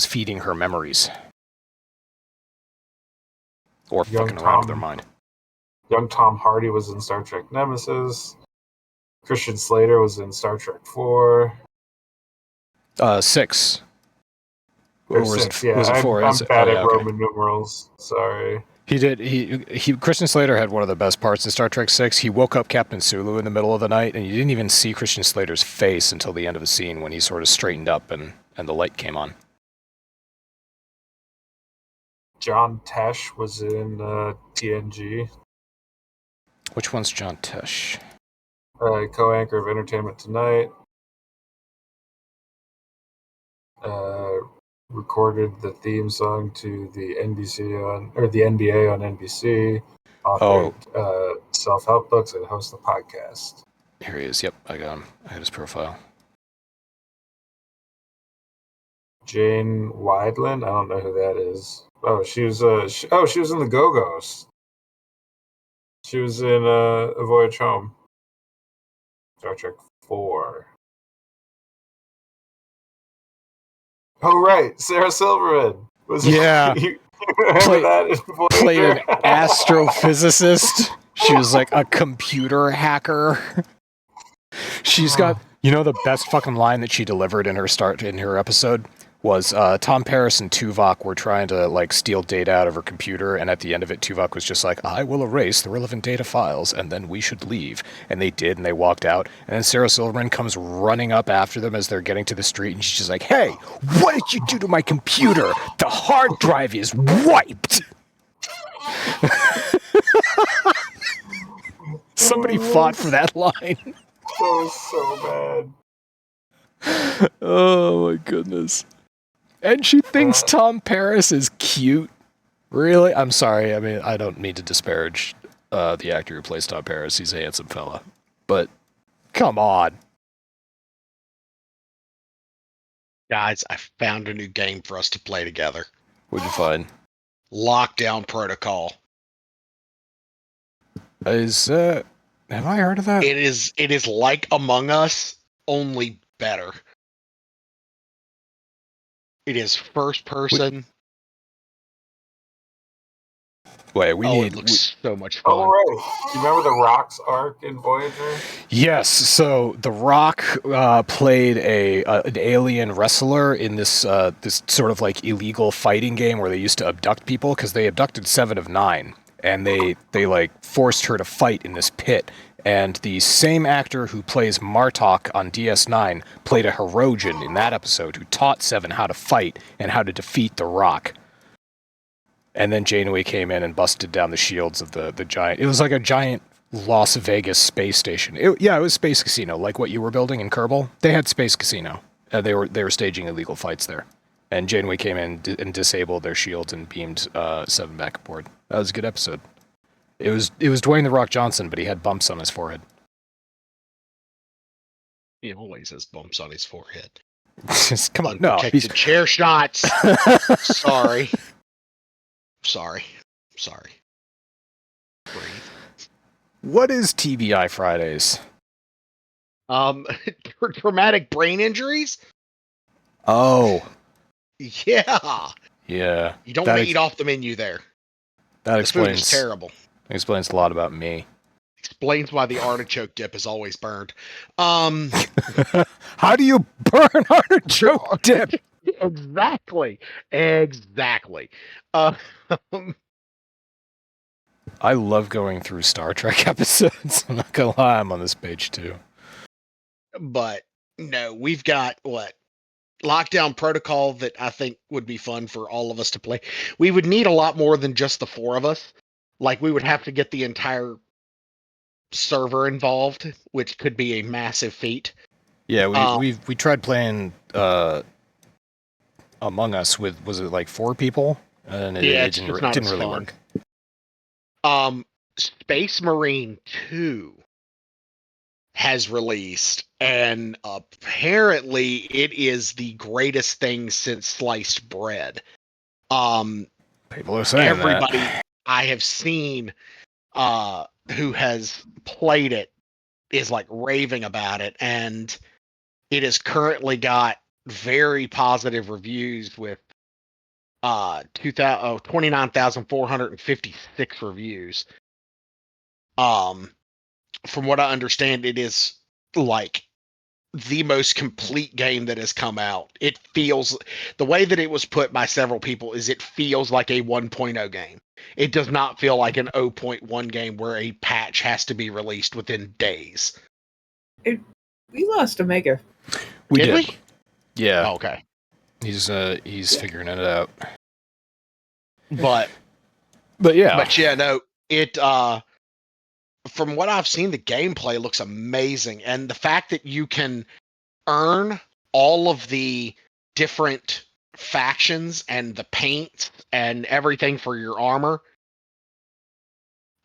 feeding her memories. Or fucking around with their mind. Young Tom Hardy was in Star Trek Nemesis. Christian Slater was in Star Trek 4. 6. Or 6, yeah. Was it 4? I'm bad at Roman numerals. Sorry. He did. Christian Slater had one of the best parts in Star Trek 6. He woke up Captain Sulu in the middle of the night, and you didn't even see Christian Slater's face until the end of the scene when he sort of straightened up and the light came on. John Tesh was in TNG. Which one's John Tesh? Co-anchor of Entertainment Tonight. Recorded the theme song to the NBA on NBC. Authored self-help books and hosts the podcast. Here he is. Yep, I got him. I got his profile. Jane Wideland. I don't know who that is. Oh, she was in the Go-Go's. She was in A Voyage Home. Star Trek 4. Oh, right. Sarah Silverman. Yeah. You remember that in Voyager? Played an astrophysicist. She was like a computer hacker. She's got, the best fucking line that she delivered in her episode was Tom Paris and Tuvok were trying to steal data out of her computer, and at the end of it, Tuvok was just like, "I will erase the relevant data files, and then we should leave." And they did, and they walked out. And then Sarah Silverman comes running up after them as they're getting to the street, and she's just like, "Hey, what did you do to my computer? The hard drive is wiped." Somebody fought for that line. That was so bad. Oh my goodness. And she thinks Tom Paris is cute. Really? I'm sorry. I mean, I don't mean to disparage the actor who plays Tom Paris. He's a handsome fella. But, come on. Guys, I found a new game for us to play together. What'd you find? Lockdown Protocol. Have I heard of that? It is like Among Us, only better. It is first person. Wait, it looks so much fun. Oh, right. You remember the Rock's arc in Voyager? Yes. So the Rock played an alien wrestler in this sort of illegal fighting game where they used to abduct people because they abducted 7 of 9, and they forced her to fight in this pit. And the same actor who plays Martok on DS9 played a Hirogen in that episode who taught 7 how to fight and how to defeat the Rock. And then Janeway came in and busted down the shields of the giant. It was like a giant Las Vegas space station. It was Space Casino, like what you were building in Kerbal. They had Space Casino. They were staging illegal fights there. And Janeway came in and disabled their shields and beamed 7 back aboard. That was a good episode. It was Dwayne "The Rock" Johnson, but he had bumps on his forehead. He always has bumps on his forehead. Come on, no. Unprotected chair shots. Sorry. Breathe. What is TBI Fridays? Traumatic brain injuries? Oh. Yeah. Yeah. You don't want to eat off the menu there. That The food is explains terrible. explains a lot about me. Explains why the artichoke dip is always burned. How do you burn artichoke dip? Exactly. I love going through Star Trek episodes. I'm not gonna lie, I'm on this page too. But no, we've got Lockdown Protocol that I think would be fun for all of us to play. We would need a lot more than just the 4 of us. Like, we would have to get the entire server involved, which could be a massive feat. Yeah, we tried playing Among Us with, was it like 4 people? And it didn't really work. Space Marine 2 has released, and apparently it is the greatest thing since sliced bread. People are saying everybody that. I have seen who has played it is like raving about it, and it has currently got very positive reviews with 29,456 reviews. From what I understand, it is like the most complete game that has come out. It feels, the way that it was put by several people is, it feels like a 1.0 game. It does not feel like an 0.1 game where a patch has to be released within days. We lost Omega. We Did did. we? Yeah. Oh, okay. He's figuring it out. But yeah, no, it from what I've seen, the gameplay looks amazing, and the fact that you can earn all of the different factions and the paints and everything for your armor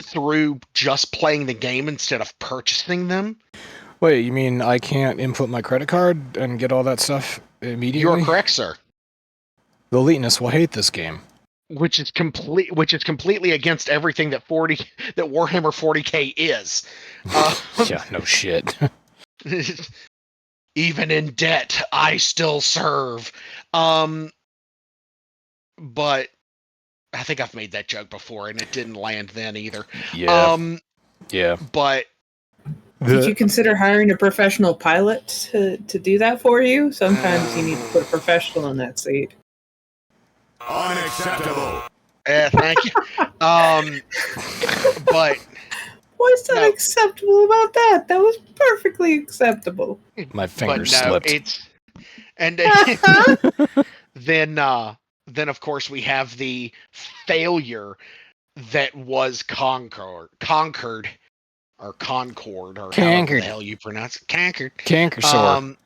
through just playing the game instead of purchasing them. Wait, you mean I can't input my credit card and get all that stuff immediately? You're correct, sir. The elitists will hate this game. Which is completely against everything that Warhammer 40K is. Yeah, no shit. Even in debt, I still serve. But I think I've made that joke before, and it didn't land then either. Yeah. Yeah. But did you consider hiring a professional pilot to do that for you? Sometimes you need to put a professional in that seat. Unacceptable. Thank you. But what's that acceptable about that? That was perfectly acceptable. My finger slipped. And then of course we have the failure that was Concord, or however the hell you pronounce it. Cankersore.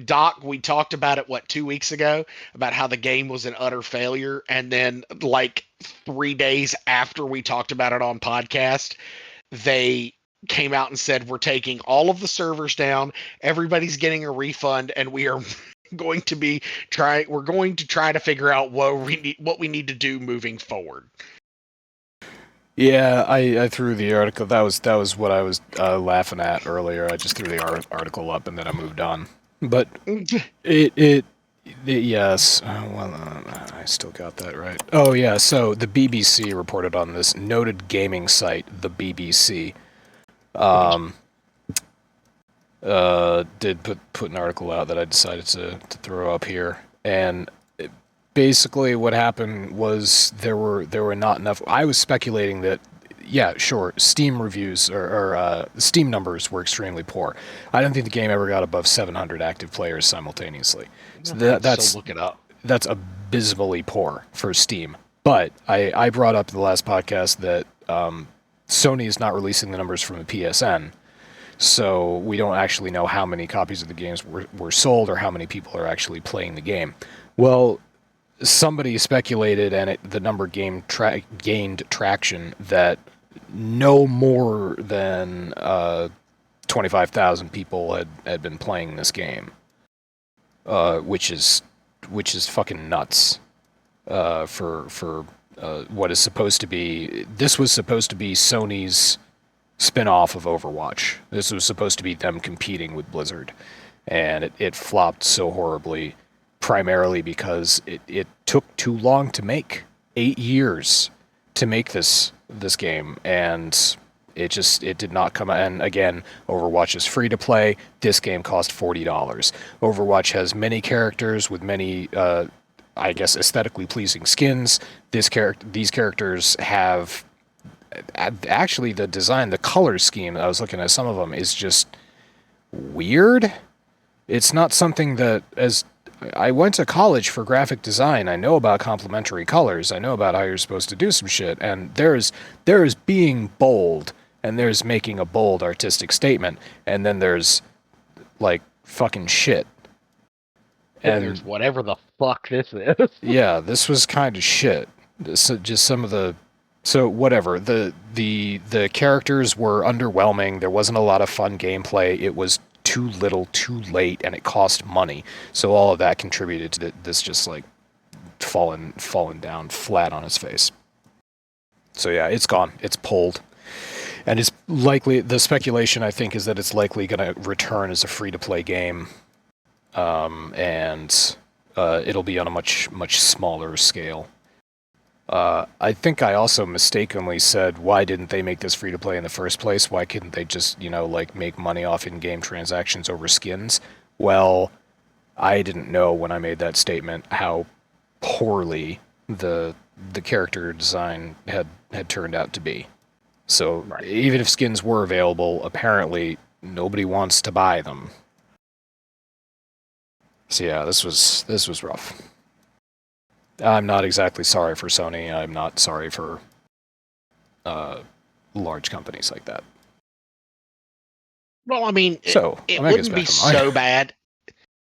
Doc, we talked about it 2 weeks ago about how the game was an utter failure, and then like 3 days after we talked about it on podcast, they came out and said, we're taking all of the servers down, everybody's getting a refund, and we are going to try to figure out what we need to do moving forward. Yeah, I threw the article. That was what I was laughing at earlier. I just threw the article up and then I moved on. But yes. I still got that right. Oh yeah. So the BBC reported on this noted gaming site, the BBC. Did put an article out that I decided to throw up here, and basically what happened was there were not enough. I was speculating that, yeah, sure, Steam reviews or Steam numbers were extremely poor. I don't think the game ever got above 700 active players simultaneously. So that's look it up. That's abysmally poor for Steam. But I brought up in the last podcast that Sony is not releasing the numbers from the PSN. So we don't actually know how many copies of the games were sold or how many people are actually playing the game. Well, somebody speculated, and the number gained traction, that no more than 25,000 people had been playing this game, which is fucking nuts for what is supposed to be. This was supposed to be Sony's spin-off of Overwatch. This was supposed to be them competing with Blizzard, and it flopped so horribly. primarily because it took too long to make. 8 years to make this game, and it did not come out. And again, Overwatch is free to play. This game cost $40. Overwatch has many characters with many I guess aesthetically pleasing skins. These characters have actually the design, the color scheme. I was looking at some of them is just weird. It's not something that, as I went to college for graphic design, I know about complementary colors. I know about how you're supposed to do some shit. And there's being bold, and there's making a bold artistic statement, and then there's like fucking shit. And there's whatever the fuck this is. Yeah, this was kind of shit. Just some of the. So whatever, the characters were underwhelming. There wasn't a lot of fun gameplay. It was too little, too late, and it cost money. So all of that contributed to this just like falling down flat on its face. So yeah, it's gone. It's pulled, and it's likely. The speculation I think is that it's likely going to return as a free-to-play game, and it'll be on a much smaller scale. I think I also mistakenly said, why didn't they make this free-to-play in the first place? Why couldn't they just, like make money off in-game transactions over skins? Well, I didn't know when I made that statement how poorly the character design had turned out to be. So right. Even if skins were available, apparently nobody wants to buy them. So yeah, this was rough. I'm not exactly sorry for Sony. I'm not sorry for large companies like that. Well, I mean, it wouldn't be so bad.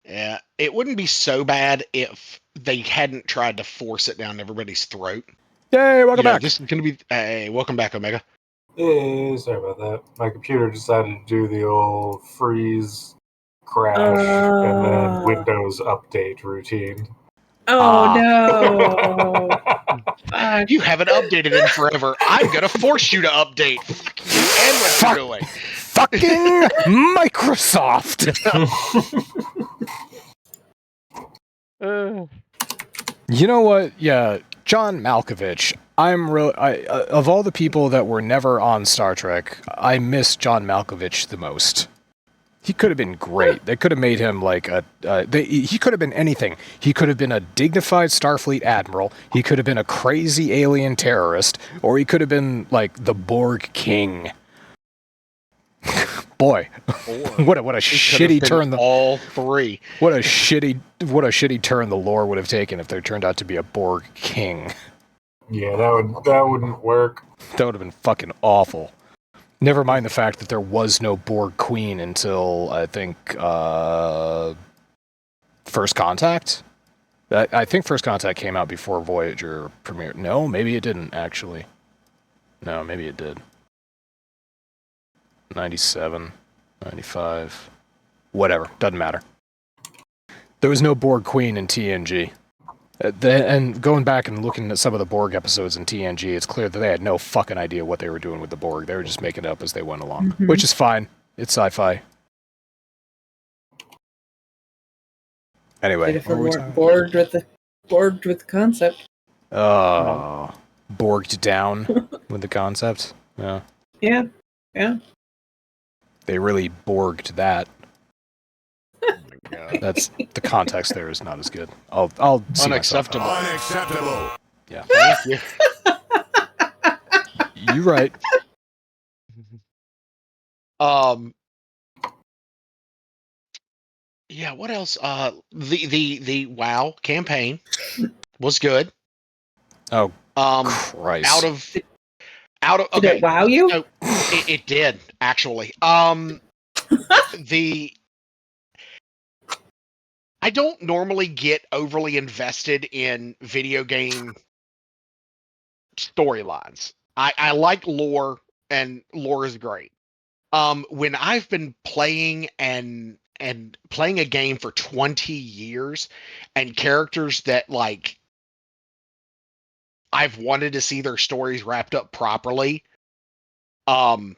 Yeah, it wouldn't be so bad if they hadn't tried to force it down everybody's throat. Yay, welcome back. This is going to be... Hey, welcome back, Omega. Hey, sorry about that. My computer decided to do the old freeze, crash, and then Windows update routine. Oh, no. You haven't updated in forever. I'm going to force you to update. Fuck you and what you're doing. Fucking Microsoft. You know what? Yeah, John Malkovich. Of all the people that were never on Star Trek, I miss John Malkovich the most. He could have been great. They could have made him like he could have been anything. He could have been a dignified Starfleet admiral. He could have been a crazy alien terrorist, or he could have been like the Borg King. Boy, what a shitty turn. All three. What a shitty turn the lore would have taken if there turned out to be a Borg King. Yeah, that wouldn't work. That would have been fucking awful. Never mind the fact that there was no Borg Queen until, I think, First Contact? I think First Contact came out before Voyager premiered. No, maybe it didn't, actually. No, maybe it did. 97, 95, whatever, doesn't matter. There was no Borg Queen in TNG. And going back and looking at some of the Borg episodes in TNG, it's clear that they had no fucking idea what they were doing with the Borg. They were just making it up as they went along, which is fine. It's sci-fi. Anyway, bored with the concept. Oh, borged down with the concept. Yeah. Yeah. They really borged that. That's the context there is not as good. I'll see unacceptable. Unacceptable. Yeah. Thank you. You're right. Yeah, what else? The WoW campaign was good. Oh, Christ. Out of Did it wow you? So, it did, actually. I don't normally get overly invested in video game storylines. I like lore, and lore is great. When I've been playing and playing a game for 20 years, and characters that like I've wanted to see their stories wrapped up properly, the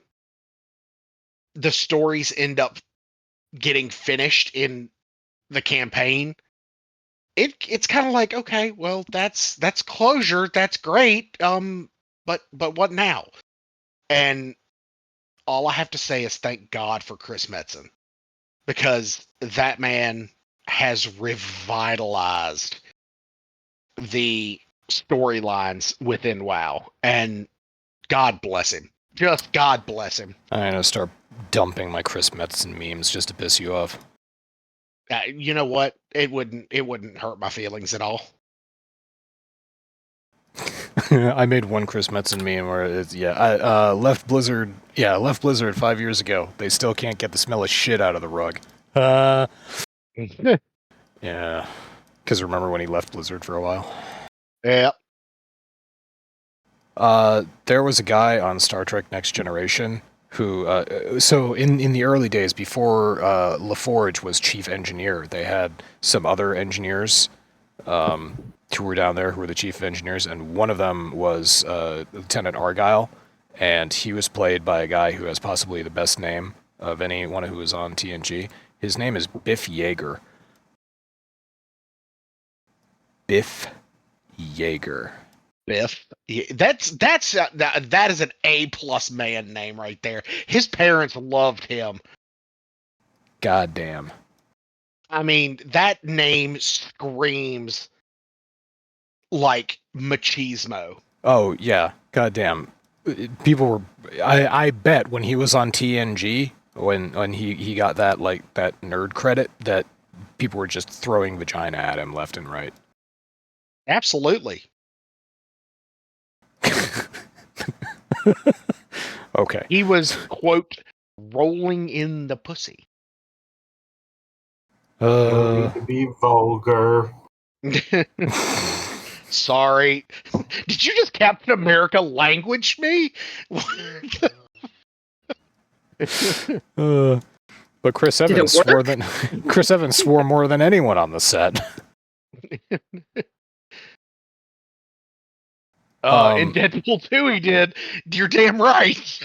stories end up getting finished in the campaign, it's kind of like, okay, well, that's closure. That's great. But what now? And all I have to say is thank God for Chris Metzen, because that man has revitalized the storylines within WoW, and God bless him. Just God bless him. I'm gonna start dumping my Chris Metzen memes just to piss you off. You know what? It wouldn't hurt my feelings at all. I made one Chris Metzen meme where it's I left Blizzard 5 years ago. They still can't get the smell of shit out of the rug. Yeah, because remember when he left Blizzard for a while? Yeah. There was a guy on Star Trek Next Generation who, so in the early days before LaForge was chief engineer, they had some other engineers who were down there who were the chief engineers, and one of them was Lieutenant Argyle, and he was played by a guy who has possibly the best name of anyone who was on TNG. His name is Biff Yeager. Biff Yeager. Biff. Yeah, that is an A+ man name right there. His parents loved him. Goddamn. I mean, that name screams like machismo. Oh yeah, goddamn. People were. I bet when he was on TNG, when he got that that nerd credit, that people were just throwing vagina at him left and right. Absolutely. Okay. He was, quote, rolling in the pussy. No need to be vulgar. Sorry. Did you just Captain America language me? But Chris Evans swore more than anyone on the set. In Deadpool 2 he did. You're damn right.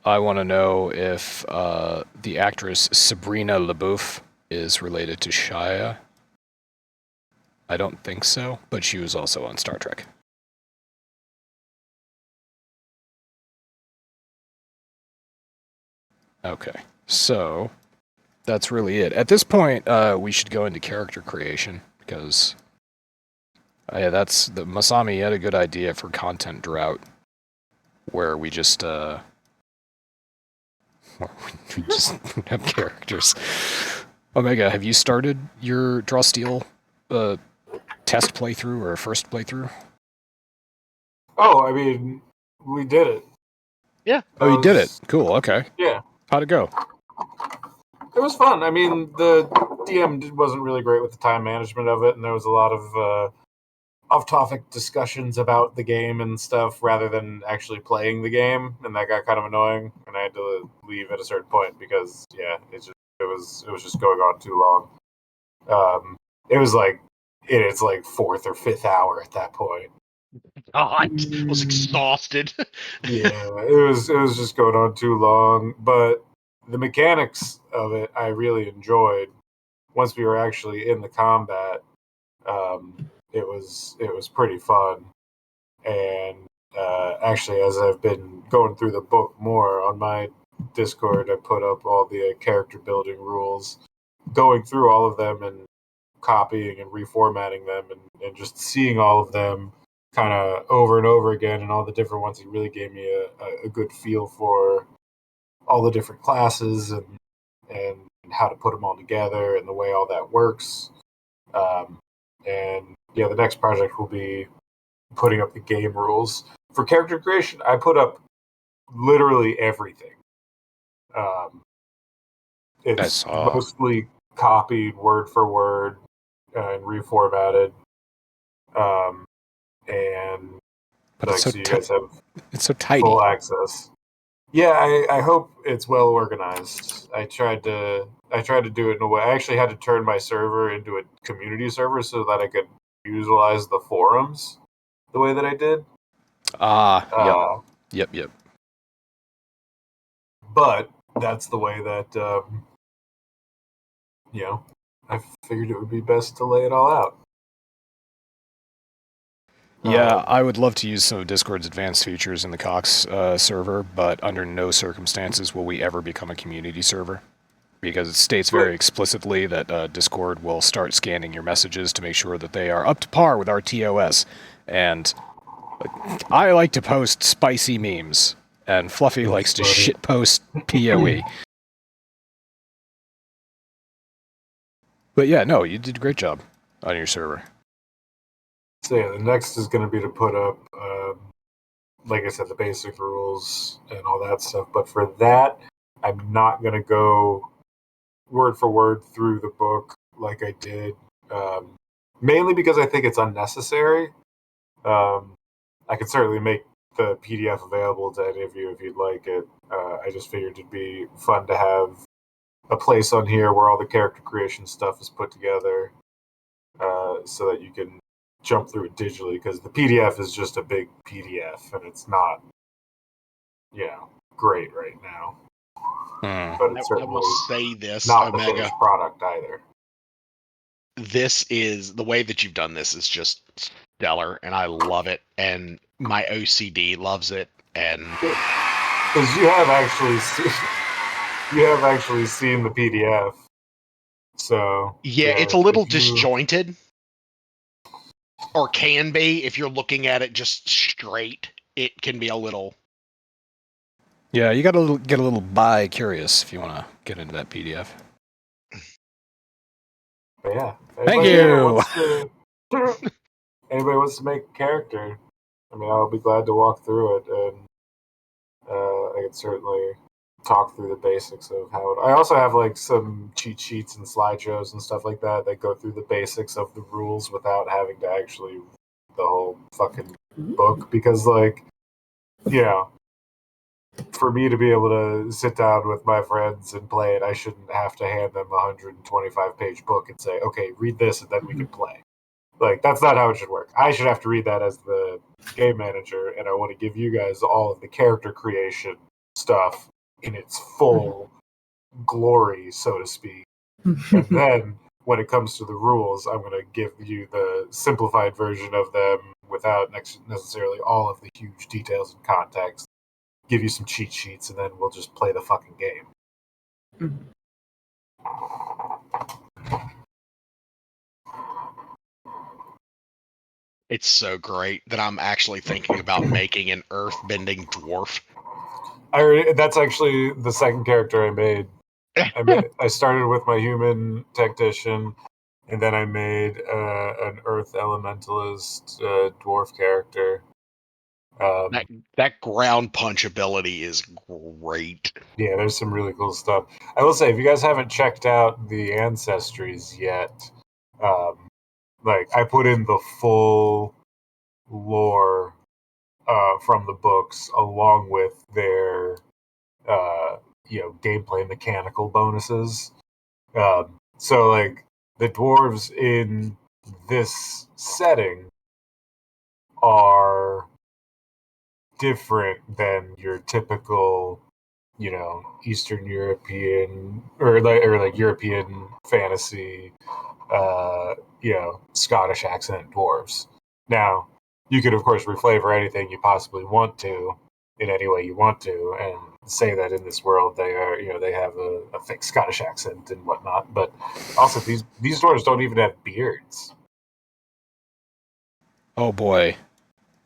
I want to know if the actress Sabrina LaBeouf is related to Shia. I don't think so, but she was also on Star Trek. Okay, so that's really it. At this point, we should go into character creation, because that's the Masami had a good idea for content drought, where we just have characters. Omega, have you started your Draw Steel test playthrough or first playthrough? Oh, I mean, we did it. Yeah. Oh, you did it. Cool. Okay. Yeah. How'd it go? It was fun. I mean, the DM wasn't really great with the time management of it, and there was a lot of off-topic discussions about the game and stuff rather than actually playing the game, and that got kind of annoying. And I had to leave at a certain point because, yeah, it was just going on too long. It was like in its like fourth or fifth hour at that point. I was exhausted. Yeah, it was just going on too long. But the mechanics of it, I really enjoyed. Once we were actually in the combat, it was pretty fun. And actually, as I've been going through the book more on my Discord, I put up all the character building rules, going through all of them and copying and reformatting them, and just seeing all of them kind of over and over again, and all the different ones. It really gave me a good feel for all the different classes and how to put them all together and the way all that works. And yeah, the next project will be putting up the game rules for character creation. I put up literally everything. It's mostly copied word for word and reformatted. And But like, it's so so you guys have it's so tidy. full access. Yeah, I hope it's well organized. I tried to do it in a way. I actually had to turn my server into a community server so that I could utilize the forums the way that I did. Yep. But that's the way that I figured it would be best to lay it all out. Yeah, I would love to use some of Discord's advanced features in the Cox server, but under no circumstances will we ever become a community server. Because it states very explicitly that Discord will start scanning your messages to make sure that they are up to par with our TOS. And I like to post spicy memes, and Fluffy likes to shitpost PoE. But yeah, no, you did a great job on your server. So yeah, the next is going to be to put up, like I said, the basic rules and all that stuff. But for that, I'm not going to go word for word through the book like I did, mainly because I think it's unnecessary. I could certainly make the PDF available to any of you if you'd like it. I just figured it'd be fun to have a place on here where all the character creation stuff is put together, so that you can jump through it digitally, because the PDF is just a big PDF and it's not, great right now. But it's I will say this, not Omega. the finished product either. This is the way that you've done this is just stellar, and I love it, and my OCD loves it, and because you have actually seen the PDF, so it's a little disjointed, or can be if you're looking at it just straight. It can be a little. Yeah, you got to get a little bi-curious if you want to get into that PDF. But yeah, thank you. Anybody wants to make a character? I mean, I'll be glad to walk through it, and I can certainly talk through the basics of how it. I also have like some cheat sheets and slideshows and stuff like that that go through the basics of the rules without having to actually read the whole fucking book, because for me to be able to sit down with my friends and play it, I shouldn't have to hand them a 125-page book and say, okay, read this and then we can play. Like, that's not how it should work. I should have to read that as the game manager, and I want to give you guys all of the character creation stuff in its full glory, so to speak. And then, when it comes to the rules, I'm going to give you the simplified version of them without necessarily all of the huge details and context. Give you some cheat sheets, and then we'll just play the fucking game. It's so great that I'm actually thinking about making an earth-bending dwarf. That's actually the second character I made. I started with my human tactician, and then I made an earth elementalist dwarf character. That ground punch ability is great. Yeah, there's some really cool stuff. I will say, if you guys haven't checked out the ancestries yet, I put in the full lore from the books along with their gameplay mechanical bonuses. So the dwarves in this setting are different than your typical, Eastern European or European fantasy, Scottish accent dwarves. Now, you could of course reflavor anything you possibly want to in any way you want to, and say that in this world they are, they have a thick Scottish accent and whatnot. But also, these dwarves don't even have beards. Oh boy,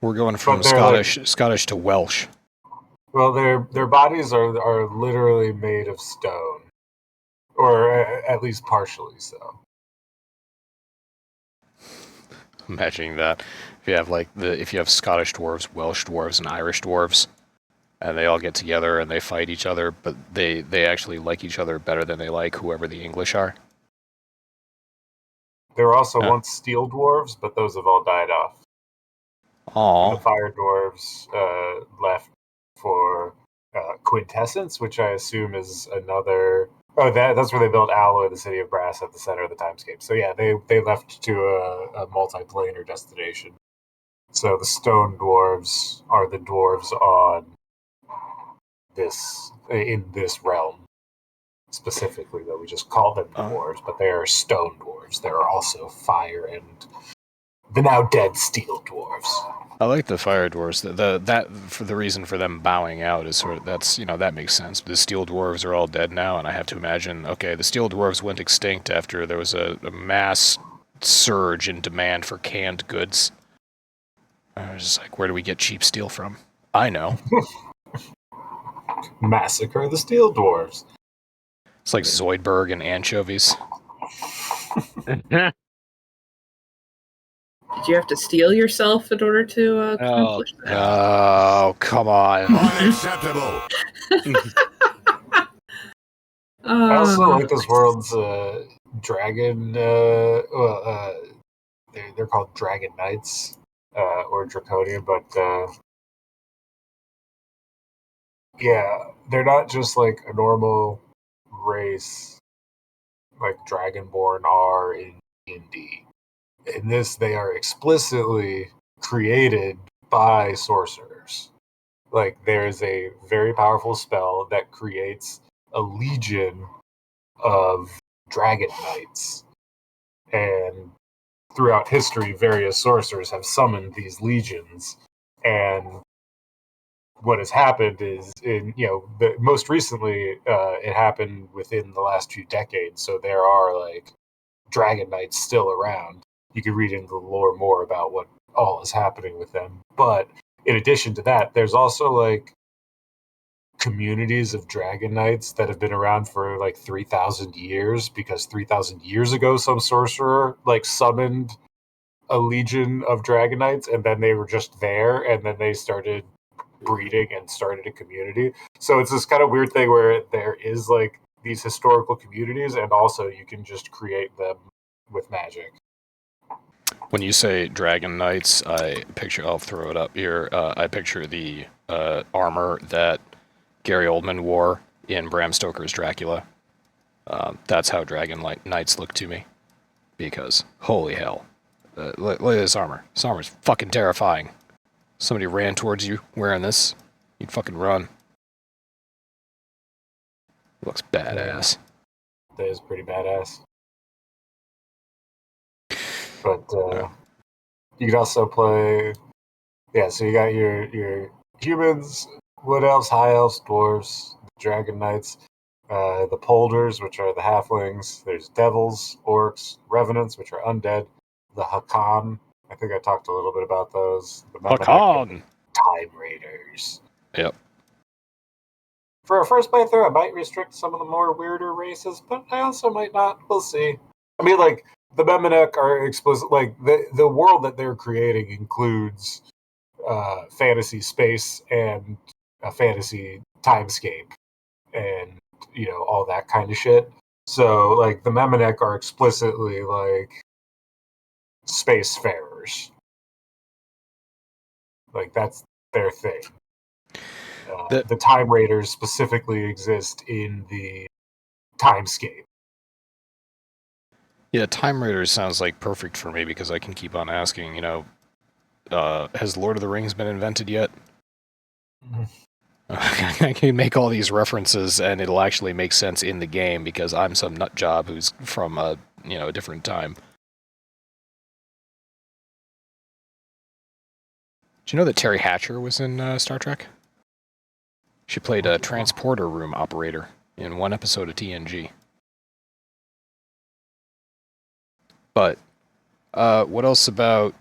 we're going from Scottish to Welsh. Well, their bodies are literally made of stone, or at least partially so. Imagining that if you have Scottish dwarves, Welsh dwarves, and Irish dwarves, and they all get together and they fight each other, but they actually like each other better than they like whoever the English are. There were also once steel dwarves, but those have all died off. Aww. The fire dwarves left for quintessence, which I assume is another. Oh, that's where they built Alloy, the city of brass, at the center of the timescape. So yeah, they left to a multiplanar destination. So the stone dwarves are the dwarves on in this realm. specifically, though. We just call them dwarves, but they are stone dwarves. There are also fire and the now dead steel dwarves. I like the fire dwarves. That for the reason for them bowing out is sort of that makes sense. The steel dwarves are all dead now, and I have to imagine, okay, the steel dwarves went extinct after there was a mass surge in demand for canned goods. I was just like, where do we get cheap steel from? I know. Massacre the steel dwarves. It's like Zoidberg and anchovies. Did you have to steal yourself in order to accomplish that? Oh, come on. Unacceptable. I also like this world's dragon. They're called Dragon Knights or Draconian, but yeah, they're not just like a normal race like Dragonborn are in D&D. In this, they are explicitly created by sorcerers. Like, there's a very powerful spell that creates a legion of dragon knights. And throughout history, various sorcerers have summoned these legions. And what has happened is, most recently, it happened within the last few decades. So there are, like, dragon knights still around. You can read into the lore more about what all is happening with them. But in addition to that, there's also like communities of dragon knights that have been around for like 3,000 years, because 3,000 years ago, some sorcerer like summoned a legion of dragon knights, and then they were just there, and then they started breeding and started a community. So it's this kind of weird thing where there is like these historical communities, and also you can just create them with magic. When you say Dragon Knights, I'll throw it up here. I picture the armor that Gary Oldman wore in Bram Stoker's Dracula. That's how Dragon Knights look to me. Because, holy hell. Look at this armor. This armor's fucking terrifying. Somebody ran towards you wearing this, you'd fucking run. Looks badass. That is pretty badass. But you could also play, so you got your humans, wood elves, high elves, dwarves, dragon knights, the polders, which are the halflings. There's devils, orcs, revenants, which are undead, the Hakan. I think I talked a little bit about those. The Hakan! Time Raiders. Yep. For our first playthrough, I might restrict some of the more weirder races, but I also might not. We'll see. I mean, like, the Memenek are explicit. Like, the world that they're creating includes fantasy space and a fantasy timescape and, all that kind of shit. So, like, the Memenek are explicitly, like, spacefarers. Like, that's their thing. The Time Raiders specifically exist in the timescape. Yeah, Time Raiders sounds like perfect for me because I can keep on asking, has Lord of the Rings been invented yet? I can make all these references and it'll actually make sense in the game because I'm some nut job who's from a different time. Do you know that Terry Hatcher was in Star Trek? She played a transporter room operator in one episode of TNG. But what else about?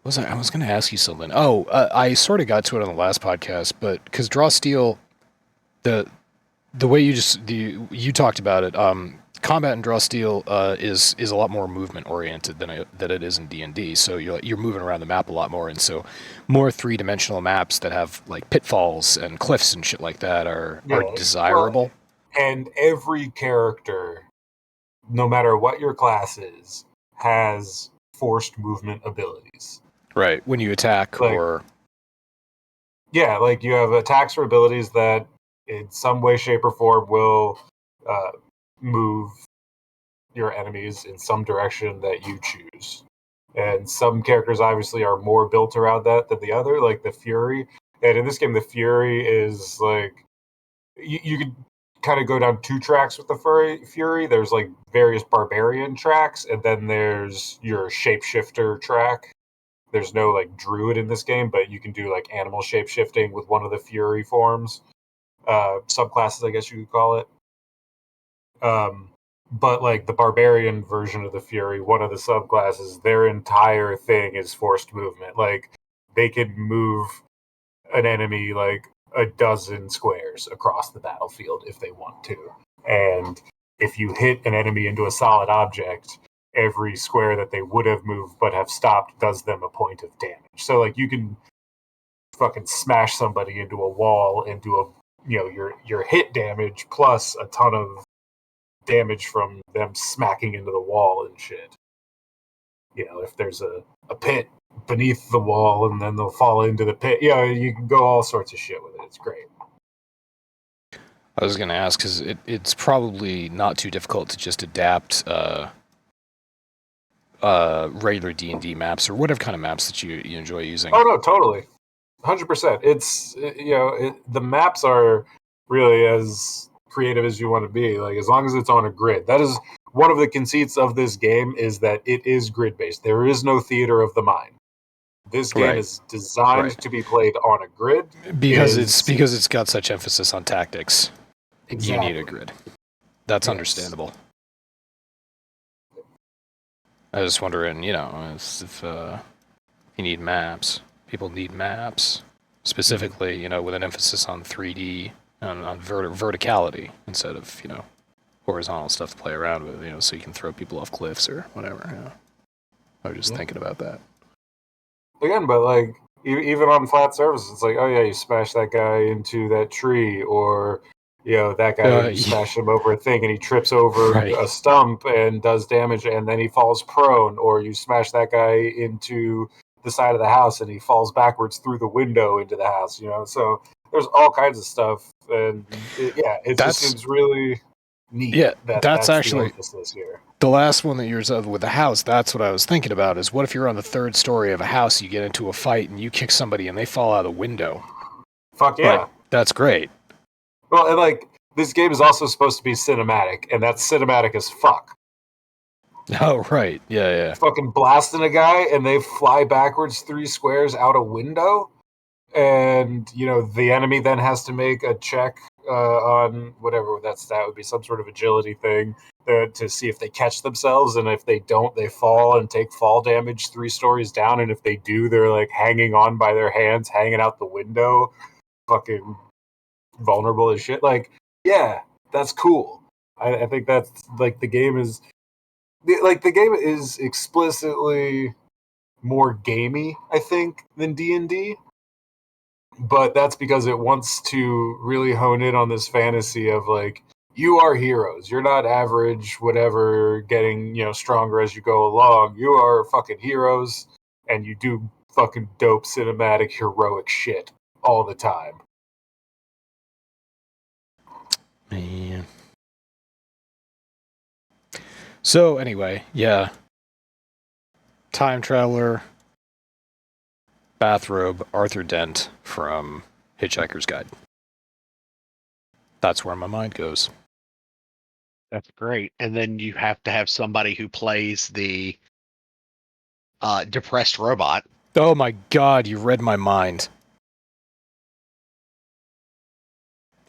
I was going to ask you something. Oh, I sort of got to it on the last podcast, but because Draw Steel, the way you talked about it, combat in Draw Steel is a lot more movement oriented than it is in D&D. So you're moving around the map a lot more, and so more 3-dimensional maps that have like pitfalls and cliffs and shit like that are desirable. Well, and every character, no matter what your class is, has forced movement abilities. Right, when you attack or... Yeah, like you have attacks or abilities that in some way, shape, or form will move your enemies in some direction that you choose. And some characters obviously are more built around that than the other, like the Fury. And in this game, the Fury is like... You could kind of go down two tracks with the Fury. There's like various barbarian tracks, and then there's your shapeshifter track. There's no like druid in this game, but you can do like animal shapeshifting with one of the Fury forms, subclasses, I guess you could call it. But like the barbarian version of the Fury, one of the subclasses, their entire thing is forced movement. Like they can move an enemy like a dozen squares across the battlefield if they want to. And if you hit an enemy into a solid object, every square that they would have moved but have stopped does them a point of damage. So like you can fucking smash somebody into a wall and do your hit damage plus a ton of damage from them smacking into the wall and shit. If there's a pit beneath the wall and then they'll fall into the pit. You can go all sorts of shit with it. It's great. I was going to ask, because it's probably not too difficult to just adapt regular D&D maps or whatever kind of maps that you enjoy using. Oh, no, totally. 100%. It's, the maps are really as creative as you want to be, like as long as it's on a grid. That is one of the conceits of this game, is that it is grid-based. There is no theater of the mind. This game is designed to be played on a grid because it's got such emphasis on tactics. Exactly. You need a grid. That's understandable. I was wondering, if you need maps. People need maps, specifically, with an emphasis on 3D and on verticality instead of, horizontal stuff to play around with, so you can throw people off cliffs or whatever. I was just thinking about that. Again, but like even on flat surfaces, it's like, oh yeah, you smash that guy into that tree, or that guy you smash him over a thing and he trips over a stump and does damage, and then he falls prone, or you smash that guy into the side of the house and he falls backwards through the window into the house. So there's all kinds of stuff, and it just seems really neat. Yeah, that's actually the emphasis here. The last one that you're with the house, that's what I was thinking about, is what if you're on the third story of a house, you get into a fight, and you kick somebody, and they fall out of the window? Fuck yeah. Like, that's great. Well, and like, this game is also supposed to be cinematic, and that's cinematic as fuck. Oh, right. Yeah. Fucking blasting a guy, and they fly backwards 3 squares out a window, and, the enemy then has to make a check on whatever that would be, some sort of agility thing, to see if they catch themselves, and if they don't, they fall and take fall damage 3 stories down, and if they do, they're like hanging on by their hands, hanging out the window, fucking vulnerable as shit. Like, yeah, that's cool. I think that's like the game is explicitly more gamey, I think, than D&D. But that's because it wants to really hone in on this fantasy of like, you are heroes. You're not average, whatever, getting, stronger as you go along. You are fucking heroes, and you do fucking dope cinematic heroic shit all the time. Man. So anyway, yeah. Time Traveler, Bathrobe, Arthur Dent from Hitchhiker's Guide. That's where my mind goes. That's great. And then you have to have somebody who plays the depressed robot. Oh my god, you read my mind.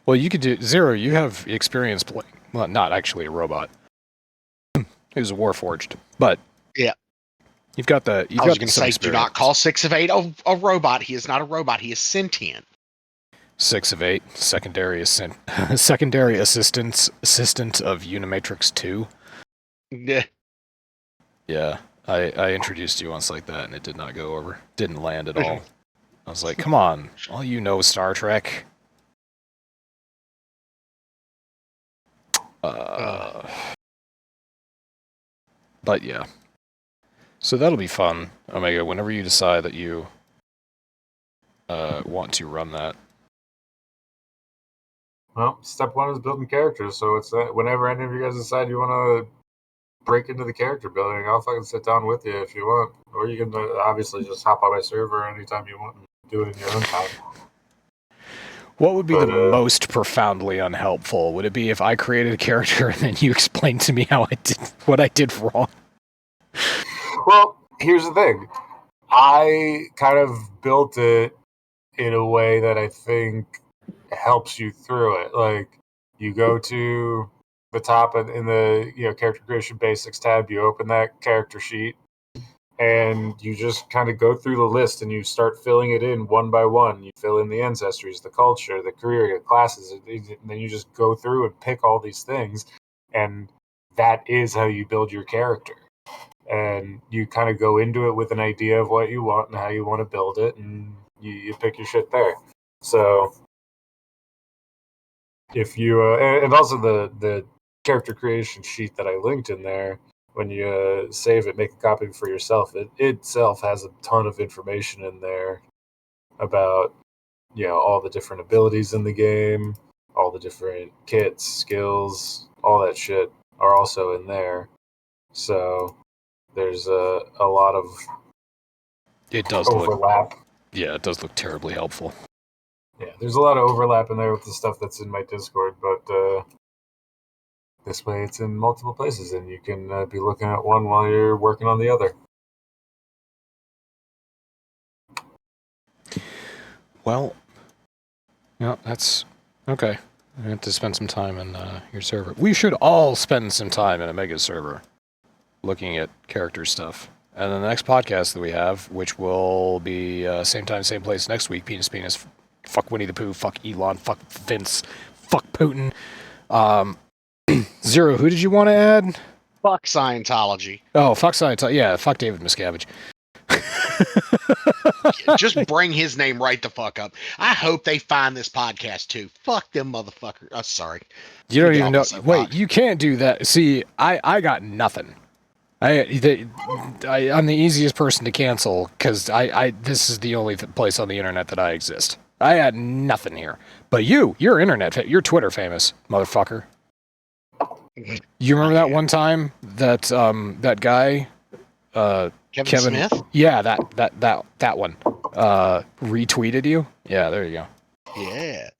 Well, you could do... Zero, you have experience playing... Well, not actually a robot. He was a Warforged, but... Yeah. You've got the... I was going to say, do not call 6 of 8 a robot. He is not a robot. He is sentient. 6 of 8, secondary assistant of Unimatrix 2. Yeah, I introduced you once like that, and it did not go over. Didn't land at all. I was like, come on, all you know Star Trek. But yeah. So that'll be fun, Omega, whenever you decide that you want to run that. Well, step 1 is building characters, so it's whenever any of you guys decide you want to break into the character building, I'll fucking sit down with you if you want. Or you can obviously just hop on my server anytime you want and do it in your own time. What would be But, the most profoundly unhelpful? Would it be if I created a character and then you explained to me how I did what I did wrong? Well, here's the thing. I kind of built it in a way that I think helps you through it. Like, you go to the top in the character creation basics tab, you open that character sheet, and you just kind of go through the list and you start filling it in one by one. You fill in the ancestries, the culture, the career, the classes, and then you just go through and pick all these things, and that is how you build your character. And you kind of go into it with an idea of what you want and how you want to build it, and you pick your shit there. So if you and also the character creation sheet that I linked in there, when you save it, make a copy for yourself, it itself has a ton of information in there about all the different abilities in the game, all the different kits, skills, all that shit are also in there. So there's a lot of It does overlap. It does look terribly helpful. Yeah, there's a lot of overlap in there with the stuff that's in my Discord, but this way it's in multiple places, and you can be looking at one while you're working on the other. Well, that's okay. I have to spend some time in your server. We should all spend some time in Omega's server looking at character stuff. And then the next podcast that we have, which will be same time, same place next week, Penis, fuck Winnie the Pooh, fuck Elon, fuck Vince, fuck Putin. Zero, who did you want to add? Fuck Scientology. Oh, fuck Scientology. Yeah, fuck David Miscavige. Just bring his name right the fuck up. I hope they find this podcast too. Fuck them motherfuckers. Oh, sorry. You don't even know. Wait, you can't do that. See, I got nothing. I'm the easiest person to cancel because this is the only place on the internet that I exist. I had nothing here. But you're you're Twitter famous, motherfucker. You remember that one time that that guy Kevin Smith? Yeah, that one retweeted you. Yeah, there you go. Yeah.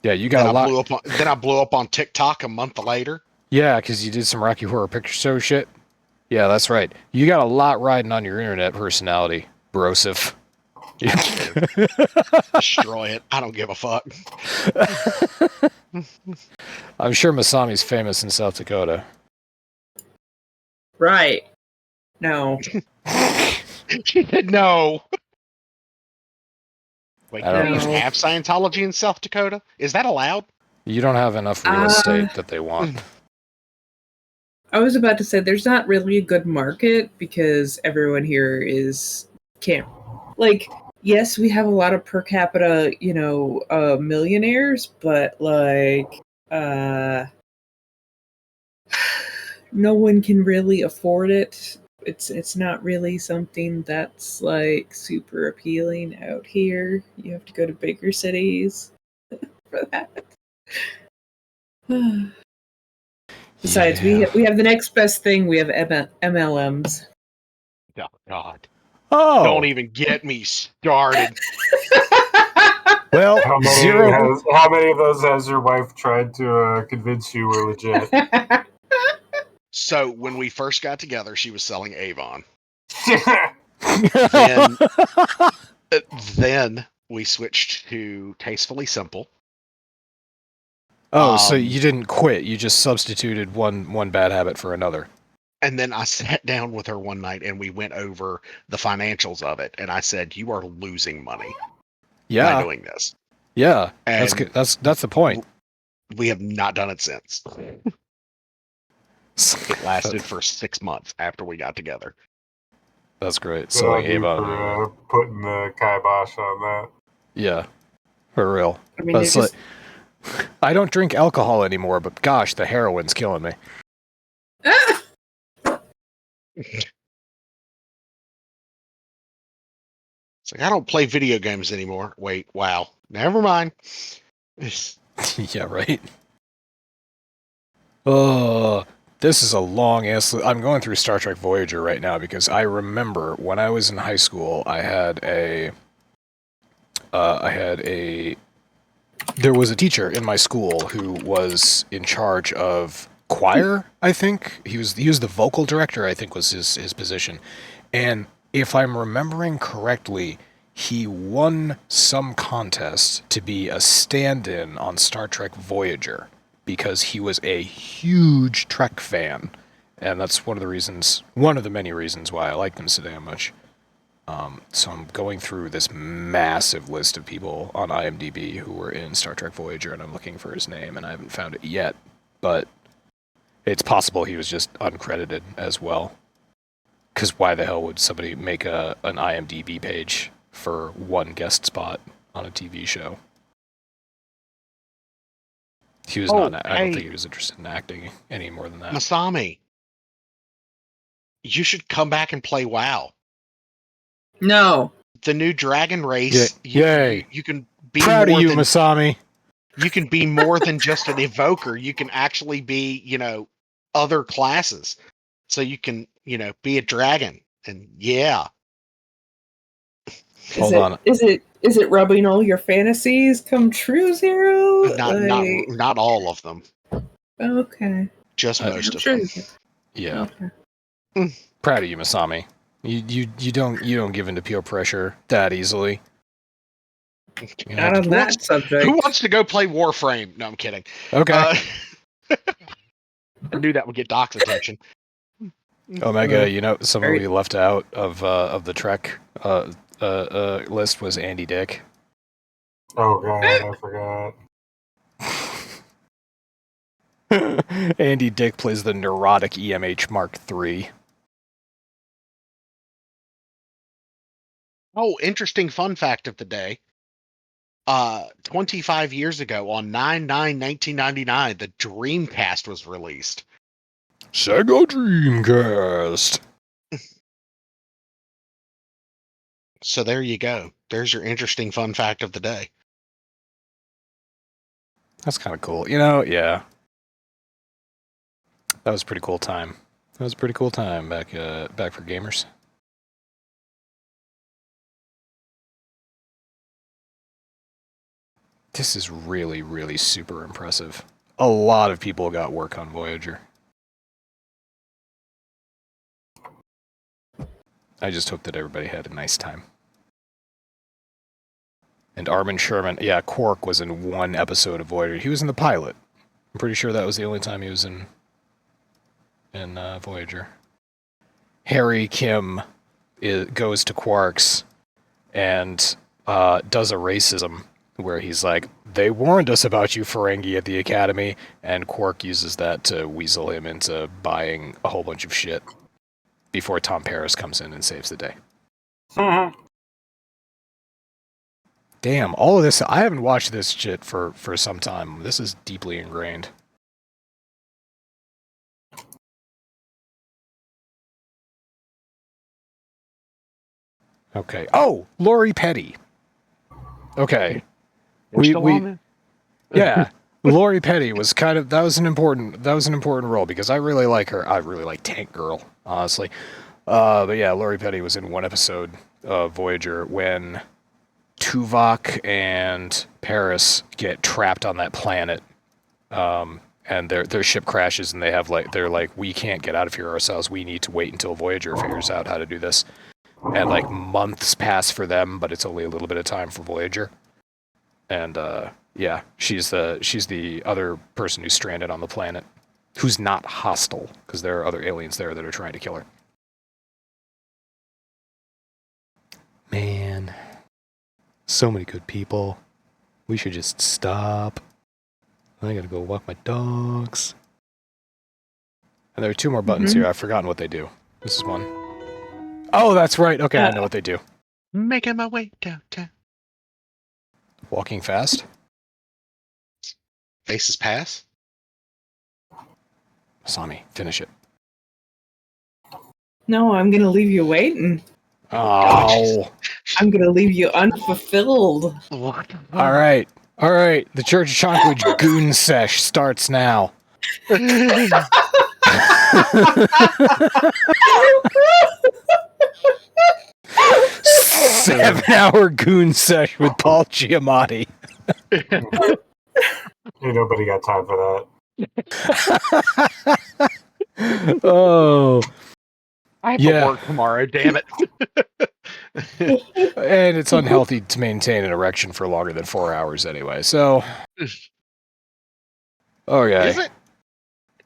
Yeah, you got a lot. Then I blew up on TikTok a month later. Yeah, because you did some Rocky Horror Picture Show shit. Yeah, that's right. You got a lot riding on your internet personality, Brosif. Destroy it. I don't give a fuck. I'm sure Masami's famous in South Dakota. Right. No. She said no. Wait, I don't can you know. have Scientology in South Dakota? Is that allowed? You don't have enough real estate that they want. I was about to say there's not really a good market because everyone here can't. Like, yes, we have a lot of per capita, millionaires, but no one can really afford it. It's not really something that's like super appealing out here. You have to go to bigger cities for that. Besides, we have the next best thing. We have MLMs. Oh, God. Oh, Don't even get me started. well, How many of those has your wife tried to convince you were legit? So when we first got together, she was selling Avon. Then we switched to Tastefully Simple. Oh, so you didn't quit. You just substituted one bad habit for another. And then I sat down with her one night and we went over the financials of it. And I said, "You are losing money by doing this." Yeah, And that's good. That's the point. We have not done it since. It lasted for 6 months after we got together. That's great. So Selling thank you Avon. for putting the kibosh on that. Yeah, for real. I mean, That's like, I don't drink alcohol anymore, but gosh, the heroin's killing me. It's like, I don't play video games anymore. Wait, wow. Never mind. Yeah, right. Oh, this is a long ass. I'm going through Star Trek Voyager right now because I remember when I was in high school, I had a there was a teacher in my school who was in charge of choir, I think. He was the vocal director, I think was his position. And if I'm remembering correctly, he won some contest to be a stand-in on Star Trek Voyager because he was a huge Trek fan. And that's one of the many reasons why I liked him so damn much. So I'm going through this massive list of people on IMDb who were in Star Trek Voyager, and I'm looking for his name, and I haven't found it yet. But it's possible he was just uncredited as well. Because why the hell would somebody make an IMDb page for one guest spot on a TV show? He was not. I don't think he was interested in acting any more than that. Masami, you should come back and play WoW. No. The new dragon race. Yay! You can be Proud more of you, than, Masami. You can be more than just an evoker. You can actually be, other classes. So you can, be a dragon. And yeah. Hold on. Is it rubbing all your fantasies come true, Zero? Not all of them. Okay. Just most of them. Yeah. Okay. Proud of you, Masami. You don't give in to peer pressure that easily. Not on that subject. Who wants to go play Warframe? No, I'm kidding. Okay. I knew that would get Doc's attention. Omega, somebody we left out of the Trek list was Andy Dick. Oh god, I forgot. Andy Dick plays the neurotic EMH Mark III. Oh, interesting fun fact of the day. 25 years ago, on 9/9/1999, the Dreamcast was released. Sega Dreamcast. So there you go. There's your interesting fun fact of the day. That's kind of cool. Yeah. That was a pretty cool time. That was a pretty cool time back for gamers. This is really, really super impressive. A lot of people got work on Voyager. I just hope that everybody had a nice time. And Armin Sherman, Quark was in one episode of Voyager. He was in the pilot. I'm pretty sure that was the only time he was in Voyager. Harry Kim goes to Quark's and does a racism where he's like, they warned us about you, Ferengi, at the Academy, and Quark uses that to weasel him into buying a whole bunch of shit before Tom Paris comes in and saves the day. Damn, all of this, I haven't watched this shit for some time. This is deeply ingrained. Okay. Oh, Lori Petty. Okay. Yeah. Lori Petty was that was an important role because I really like her. I really like Tank Girl, honestly. But yeah, Lori Petty was in one episode of Voyager when Tuvok and Paris get trapped on that planet. And their ship crashes and they're like, we can't get out of here ourselves. We need to wait until Voyager figures out how to do this. And months pass for them, but it's only a little bit of time for Voyager. And she's the other person who's stranded on the planet, who's not hostile because there are other aliens there that are trying to kill her. Man, so many good people. We should just stop. I gotta go walk my dogs. And there are two more buttons here. I've forgotten what they do. This is one. Oh, that's right. Okay, I know what they do. Making my way downtown. Walking fast. Faces pass. Masami, finish it. No, I'm gonna leave you waiting. Oh. I'm gonna leave you unfulfilled. What? All right. The Church of Chonkwij Goon Sesh starts now. 7-hour Goon Sesh with Paul Giamatti. Ain't nobody got time for that. Oh, I have Yeah. to work tomorrow, damn it. and it's unhealthy to maintain an erection for longer than 4 hours anyway. So, okay. Is it?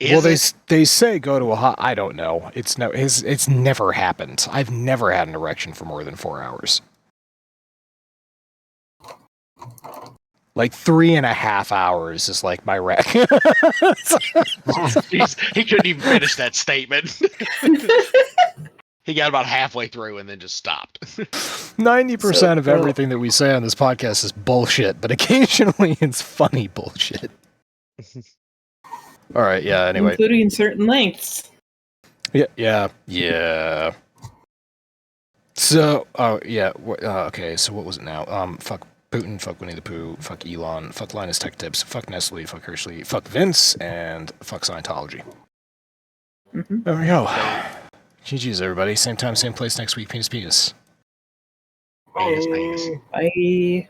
Well, Is it? they say go to a hot. I don't know. It's never happened. I've never had an erection for more than 4 hours. Like 3.5 hours is like my rec. He couldn't even finish that statement. He got about halfway through and then just stopped. 90% of everything that we say on this podcast is bullshit, but occasionally it's funny bullshit. All right, yeah. Anyway, including certain lengths. Yeah. So, okay. So what was it now? Fuck Putin, fuck Winnie the Pooh, fuck Elon, fuck Linus Tech Tips, fuck Nestle, fuck Hershey, fuck Vince, and fuck Scientology. Mm-hmm. There we go. GG's, everybody. Same time, same place next week. Penis. Penis. Bye.